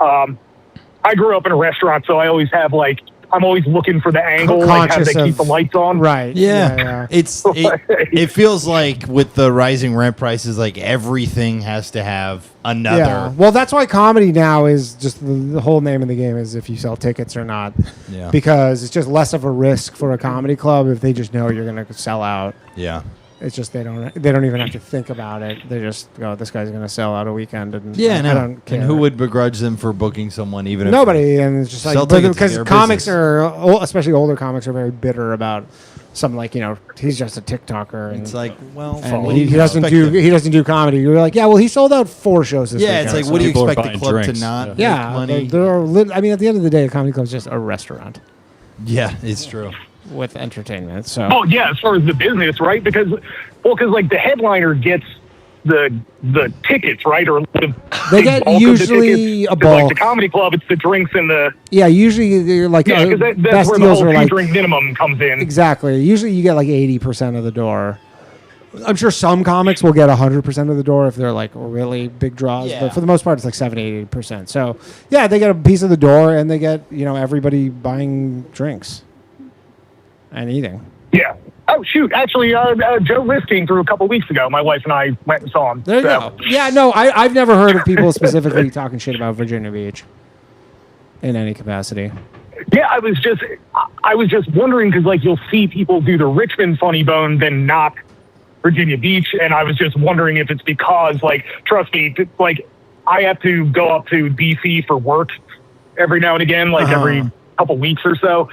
I grew up in a restaurant, so I always have I'm always looking for the angle, like how they keep the lights on. Right. Yeah. It feels like with the rising rent prices, like everything has to have another. Yeah. Well, that's why comedy now is just the whole name of the game is if you sell tickets or not. Yeah. Because it's just less of a risk for a comedy club if they just know you're going to sell out. Yeah. It's just they don't even have to think about it. They just go, this guy's going to sell out a weekend. And Yeah, I don't care. And who would begrudge them for booking someone even if nobody? And it's just sell like tickets because to their comics business. are, especially older comics, are very bitter about something like he's just a TikToker. And, It's like, well, and he doesn't do comedy. You're like, yeah, well, he sold out 4 shows this weekend. it's like, what do you expect the club to not make money? I mean, at the end of the day, a comedy club is just a restaurant. Yeah, it's true. With entertainment, so. Oh yeah, as far as the business, right? Because like the headliner gets the tickets, right? Or they get usually a bulk. Like the comedy club, it's the drinks and the Usually they're like because that's best where the deals whole are like drink minimum comes in. Exactly. Usually you get like 80% of the door. I'm sure some comics will get 100% of the door if they're like really big draws, but for the most part it's like 70-80%. So yeah, they get a piece of the door and they get everybody buying drinks and eating. Yeah. Oh shoot! Actually, Joe List came through a couple weeks ago. My wife and I went and saw him. There you go. Yeah, no, I've never heard of people specifically talking shit about Virginia Beach in any capacity. Yeah, I was just wondering because like you'll see people do the Richmond Funny Bone, then not Virginia Beach, and I was just wondering if it's because like trust me, like I have to go up to DC for work every now and again, like every couple weeks or so.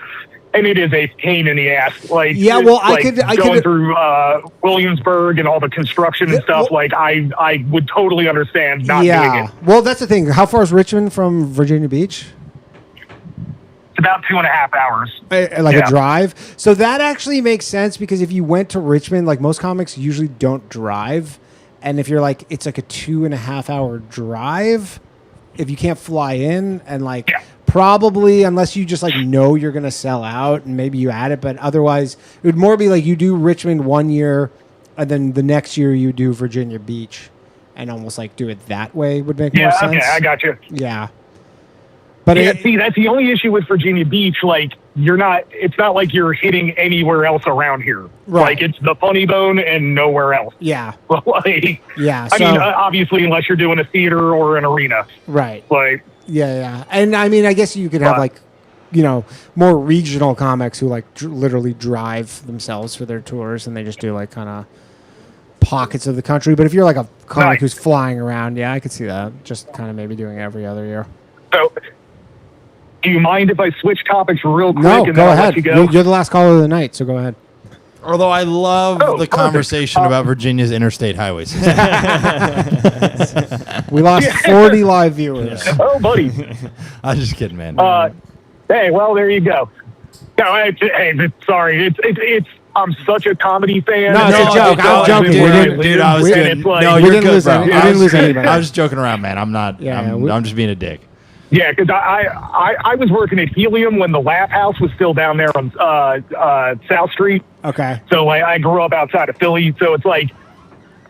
And it is a pain in the ass. Like, yeah, well, like I going could through Williamsburg and all the construction and stuff. Like, I would totally understand not doing it. Well, that's the thing. How far is Richmond from Virginia Beach? It's about 2.5 hours. A drive. So that actually makes sense because if you went to Richmond, like most comics usually don't drive, and if you're like it's like a 2.5 hour drive, if you can't fly in and like. Yeah. Probably, unless you just like know you're gonna sell out, and maybe you add it. But otherwise, it would more be like you do Richmond one year, and then the next year you do Virginia Beach, and almost like do it that way would make more sense. Yeah, okay, I got you. Yeah, but see, that's the only issue with Virginia Beach. Like, it's not like you're hitting anywhere else around here. Right. Like, it's the Funny Bone and nowhere else. Yeah. Like, yeah. I mean, obviously, unless you're doing a theater or an arena. Right. Like. Yeah. And I mean, I guess you could have like, more regional comics who like literally drive themselves for their tours and they just do like kind of pockets of the country. But if you're like a comic who's flying around, I could see that. Just kind of maybe doing every other year. So, do you mind if I switch topics real quick? No, and go then ahead. I'll let you go? You're the last caller of the night, so go ahead. Although I love the conversation about Virginia's interstate highway system. We lost 40 live viewers. Oh, buddy. I'm just kidding, man. Hey, well, there you go. No, sorry. It's I'm such a comedy fan. No, it's a joke. I'm joking. Dude, I was good. No, we you're didn't good, lose bro. we didn't lose anybody. I was just joking around, man. I'm not. I'm just being a dick. Yeah, because I was working at Helium when the Laugh House was still down there on South Street. Okay. So I grew up outside of Philly, so it's like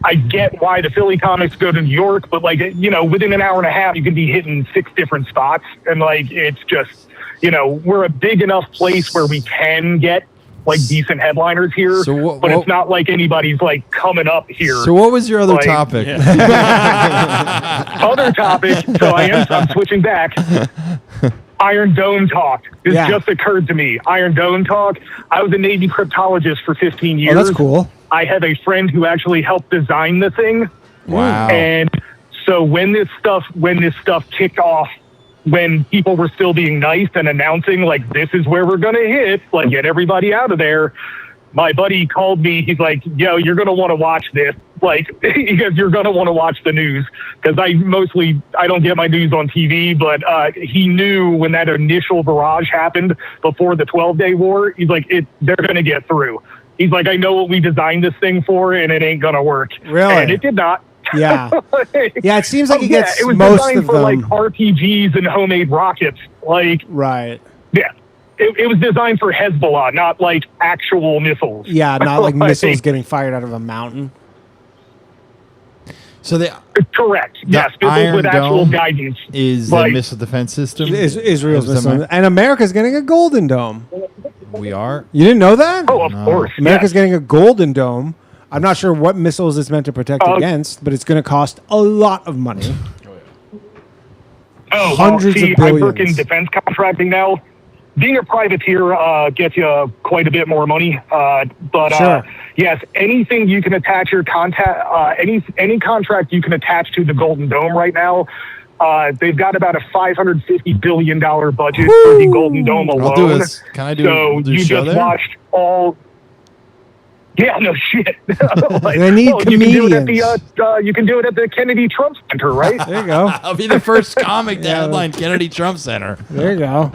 I get why the Philly comics go to New York, but like within an hour and a half you can be hitting 6 different spots, and like it's just we're a big enough place where we can get like decent headliners here, but it's not like anybody's like coming up here. So what was your other topic? Other topic. So I'm switching back. Iron Dome talk. This just occurred to me. Iron Dome talk. I was a Navy cryptologist for 15 years. Oh, that's cool. I have a friend who actually helped design the thing. Wow. And so when this stuff kicked off, when people were still being nice and announcing like this is where we're gonna hit, like get everybody out of there, my buddy called me. He's like, "Yo, you're gonna want to watch this. Like, because you're gonna want to watch the news." Because I don't get my news on TV, but he knew when that initial barrage happened before the 12-day war. He's like, they're gonna get through. He's like, I know what we designed this thing for, and it ain't gonna work. Really? And it did not. Yeah. Yeah, it seems like it gets it was most designed of for them. like RPGs and homemade rockets. Like, right. Yeah. It was designed for Hezbollah, not like actual missiles. Yeah, not like missiles getting fired out of a mountain. So correct. Yes, missiles with actual guidance is the missile defense system. Israel's missile, and America's getting a Golden Dome. We are. You didn't know that? Oh, of course. America's getting a Golden Dome. I'm not sure what missiles it's meant to protect against, but it's going to cost a lot of money. Hundreds of billions. I work in defense contracting now. Being a privateer gets you quite a bit more money. But yes, anything you can attach your any contract you can attach to the Golden Dome right now. They've got about a $550 billion budget for the Golden Dome alone. Can I do? So we'll do you show just there? watched all. Yeah, no shit. They need comedians. You can do it at the Kennedy Trump Center, right? There you go. I'll be the first comic to headline Kennedy Trump Center. There you go.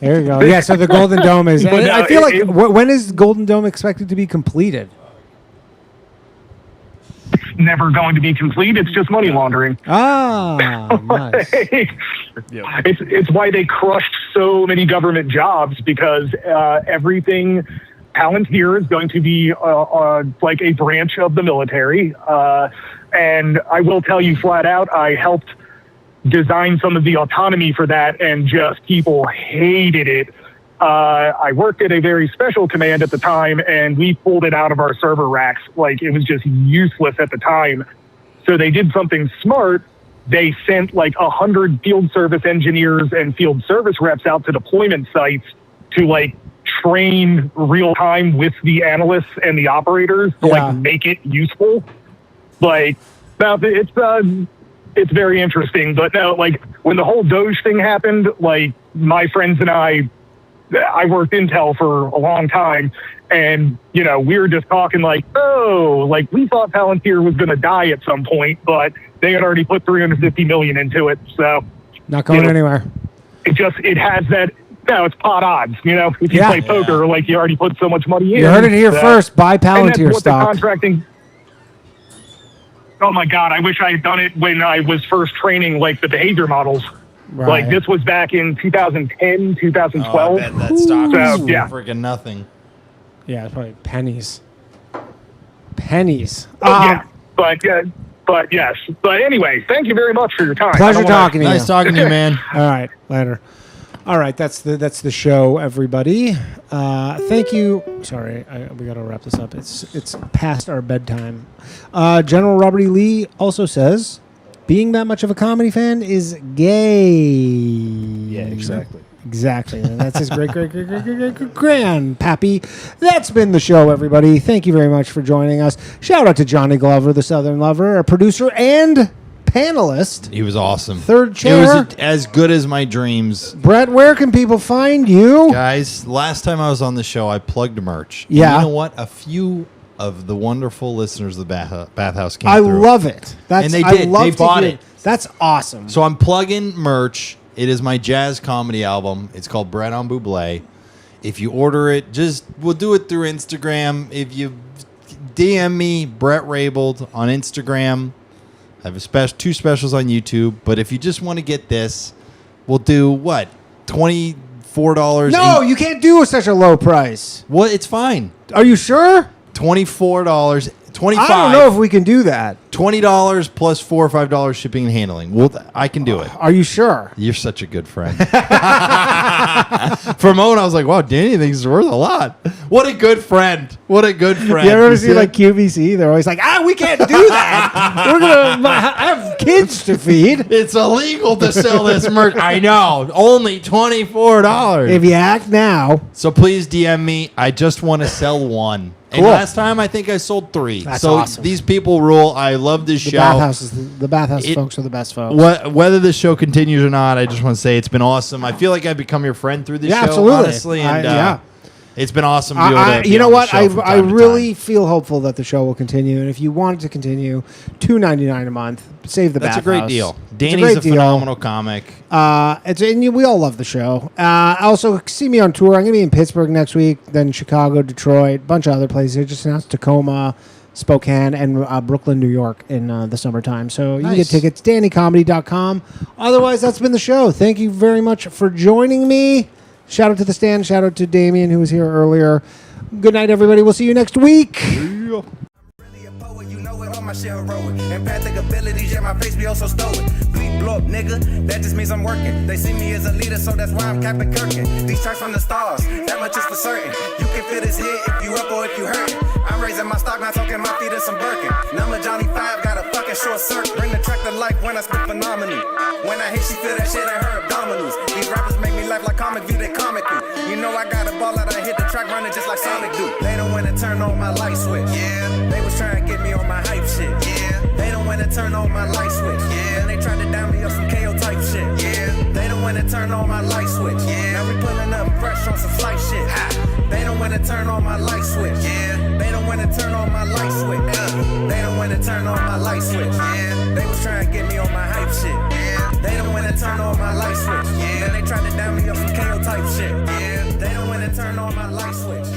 There you go. Yeah, so the Golden Dome is... But, I feel when is Golden Dome expected to be completed? never going to be complete. It's just money laundering. Ah, nice. It's why they crushed so many government jobs, because everything Palantir is going to be like a branch of the military. And I will tell you flat out, I helped design some of the autonomy for that, and just people hated it. I worked at a very special command at the time, and we pulled it out of our server racks. Like, it was just useless at the time. So they did something smart. They sent like 100 field service engineers and field service reps out to deployment sites to like train real time with the analysts and the operators to like make it useful. Like, now it's very interesting, but no, like when the whole Doge thing happened, like my friends and I worked Intel for a long time, and we were just talking like, like we thought Palantir was going to die at some point, but they had already put $350 million into it, so not going anywhere. It has that. No, it's pot odds. If you play poker, like you already put so much money in. You heard it here first. Buy Palantir stock. The contracting. Oh my God! I wish I had done it when I was first training like the behavior models. Right. Like this was back in 2010, 2012. Oh, I bet that stock was yeah. freaking nothing. Yeah, it's probably pennies. Pennies. Yeah, but yes. But anyway, thank you very much for your time. Pleasure talking to you. Nice talking to you, man. All right, later. All right, that's the show, everybody. Thank you. Sorry, we got to wrap this up. It's past our bedtime. General Robert E. Lee also says, being that much of a comedy fan is gay. Yeah, exactly. Exactly. And that's his great grandpappy. That's been the show, everybody. Thank you very much for joining us. Shout out to Johnny Glover, the Southern Lover, a producer and panelist. He was awesome. Third chair. It was as good as my dreams. Bret, where can people find you? Guys, last time I was on the show, I plugged merch. Yeah. And you know what? A few of the wonderful listeners of the Bathhouse came I through. love it. And they did. They bought it. That's awesome. So I'm plugging merch. It is my jazz comedy album. It's called Bret on Buble. If you order it, we'll do it through Instagram. If you DM me, Bret Raybould on Instagram. I have two specials on YouTube. But if you just want to get this, we'll do what? $24? No, you can't do such a low price. Well, it's fine. Are you sure? $24. $25. I don't know if we can do that. $20 plus $4 or $5 shipping and handling. Well, I can do it. Are you sure? You're such a good friend. For a moment, I was like, wow, Danny thinks it's worth a lot. What a good friend. What a good friend. You ever see like QVC? They're always like, we can't do that. We're going to have kids to feed. It's illegal to sell this merch. I know. Only $24. If you act now. So please DM me. I just want to sell one. And Cool. last time, I think I sold 3. That's so awesome. These people rule. I love this show. The Bathhouse folks are the best folks. Whether this show continues or not, I just want to say it's been awesome. I feel like I've become your friend through this show, absolutely. honestly. And it's been awesome to be able to you know what? I time to really feel hopeful that the show will continue. And if you want it to continue, $2.99 a month. Save the That's Bathhouse. a great deal. Danny's a phenomenal comic. We all love the show. Also, see me on tour. I'm going to be in Pittsburgh next week, then Chicago, Detroit, a bunch of other places. I just announced Tacoma, Spokane, and Brooklyn, New York in the summertime. So you can get tickets, DannyComedy.com. Otherwise, that's been the show. Thank you very much for joining me. Shout out to the stand. Shout out to Damien, who was here earlier. Good night, everybody. We'll see you next week. My shit heroic. Empathic abilities, yeah, my face be also stoic. Beat blow up, nigga, that just means I'm working. They see me as a leader, so that's why I'm Captain Kirkin. These tracks from the stars, that much is for certain. You can feel this hit if you up or if you hurtin'. I'm raising my stock, not talking my feet in some Birkin. Number Johnny 5 got a fucking short circuit. Bring the track to life when I spit phenomenal. When I hit, she feel that shit in her abdominals. These rappers make me laugh like comic view, they comical. You know I got a ball out, I hit the track running just like Sonic do. They don't wanna turn on my light switch. Yeah, they was trying to get me on my hype shit. Yeah, they don't wanna turn on my light switch. Yeah, and they tried to down me up some KO type shit. Yeah, they don't wanna turn on my light switch. Yeah, now we pulling up fresh on some flight shit. Ha. They don't wanna turn on my light switch. Yeah, they don't wanna turn on my light switch. They don't wanna turn on my light switch. Yeah, they was trying to get me on my hype shit. Yeah, they don't wanna turn on my light switch. Yeah, then they tried to down me up some KO type shit. Yeah, they don't wanna turn on my light switch.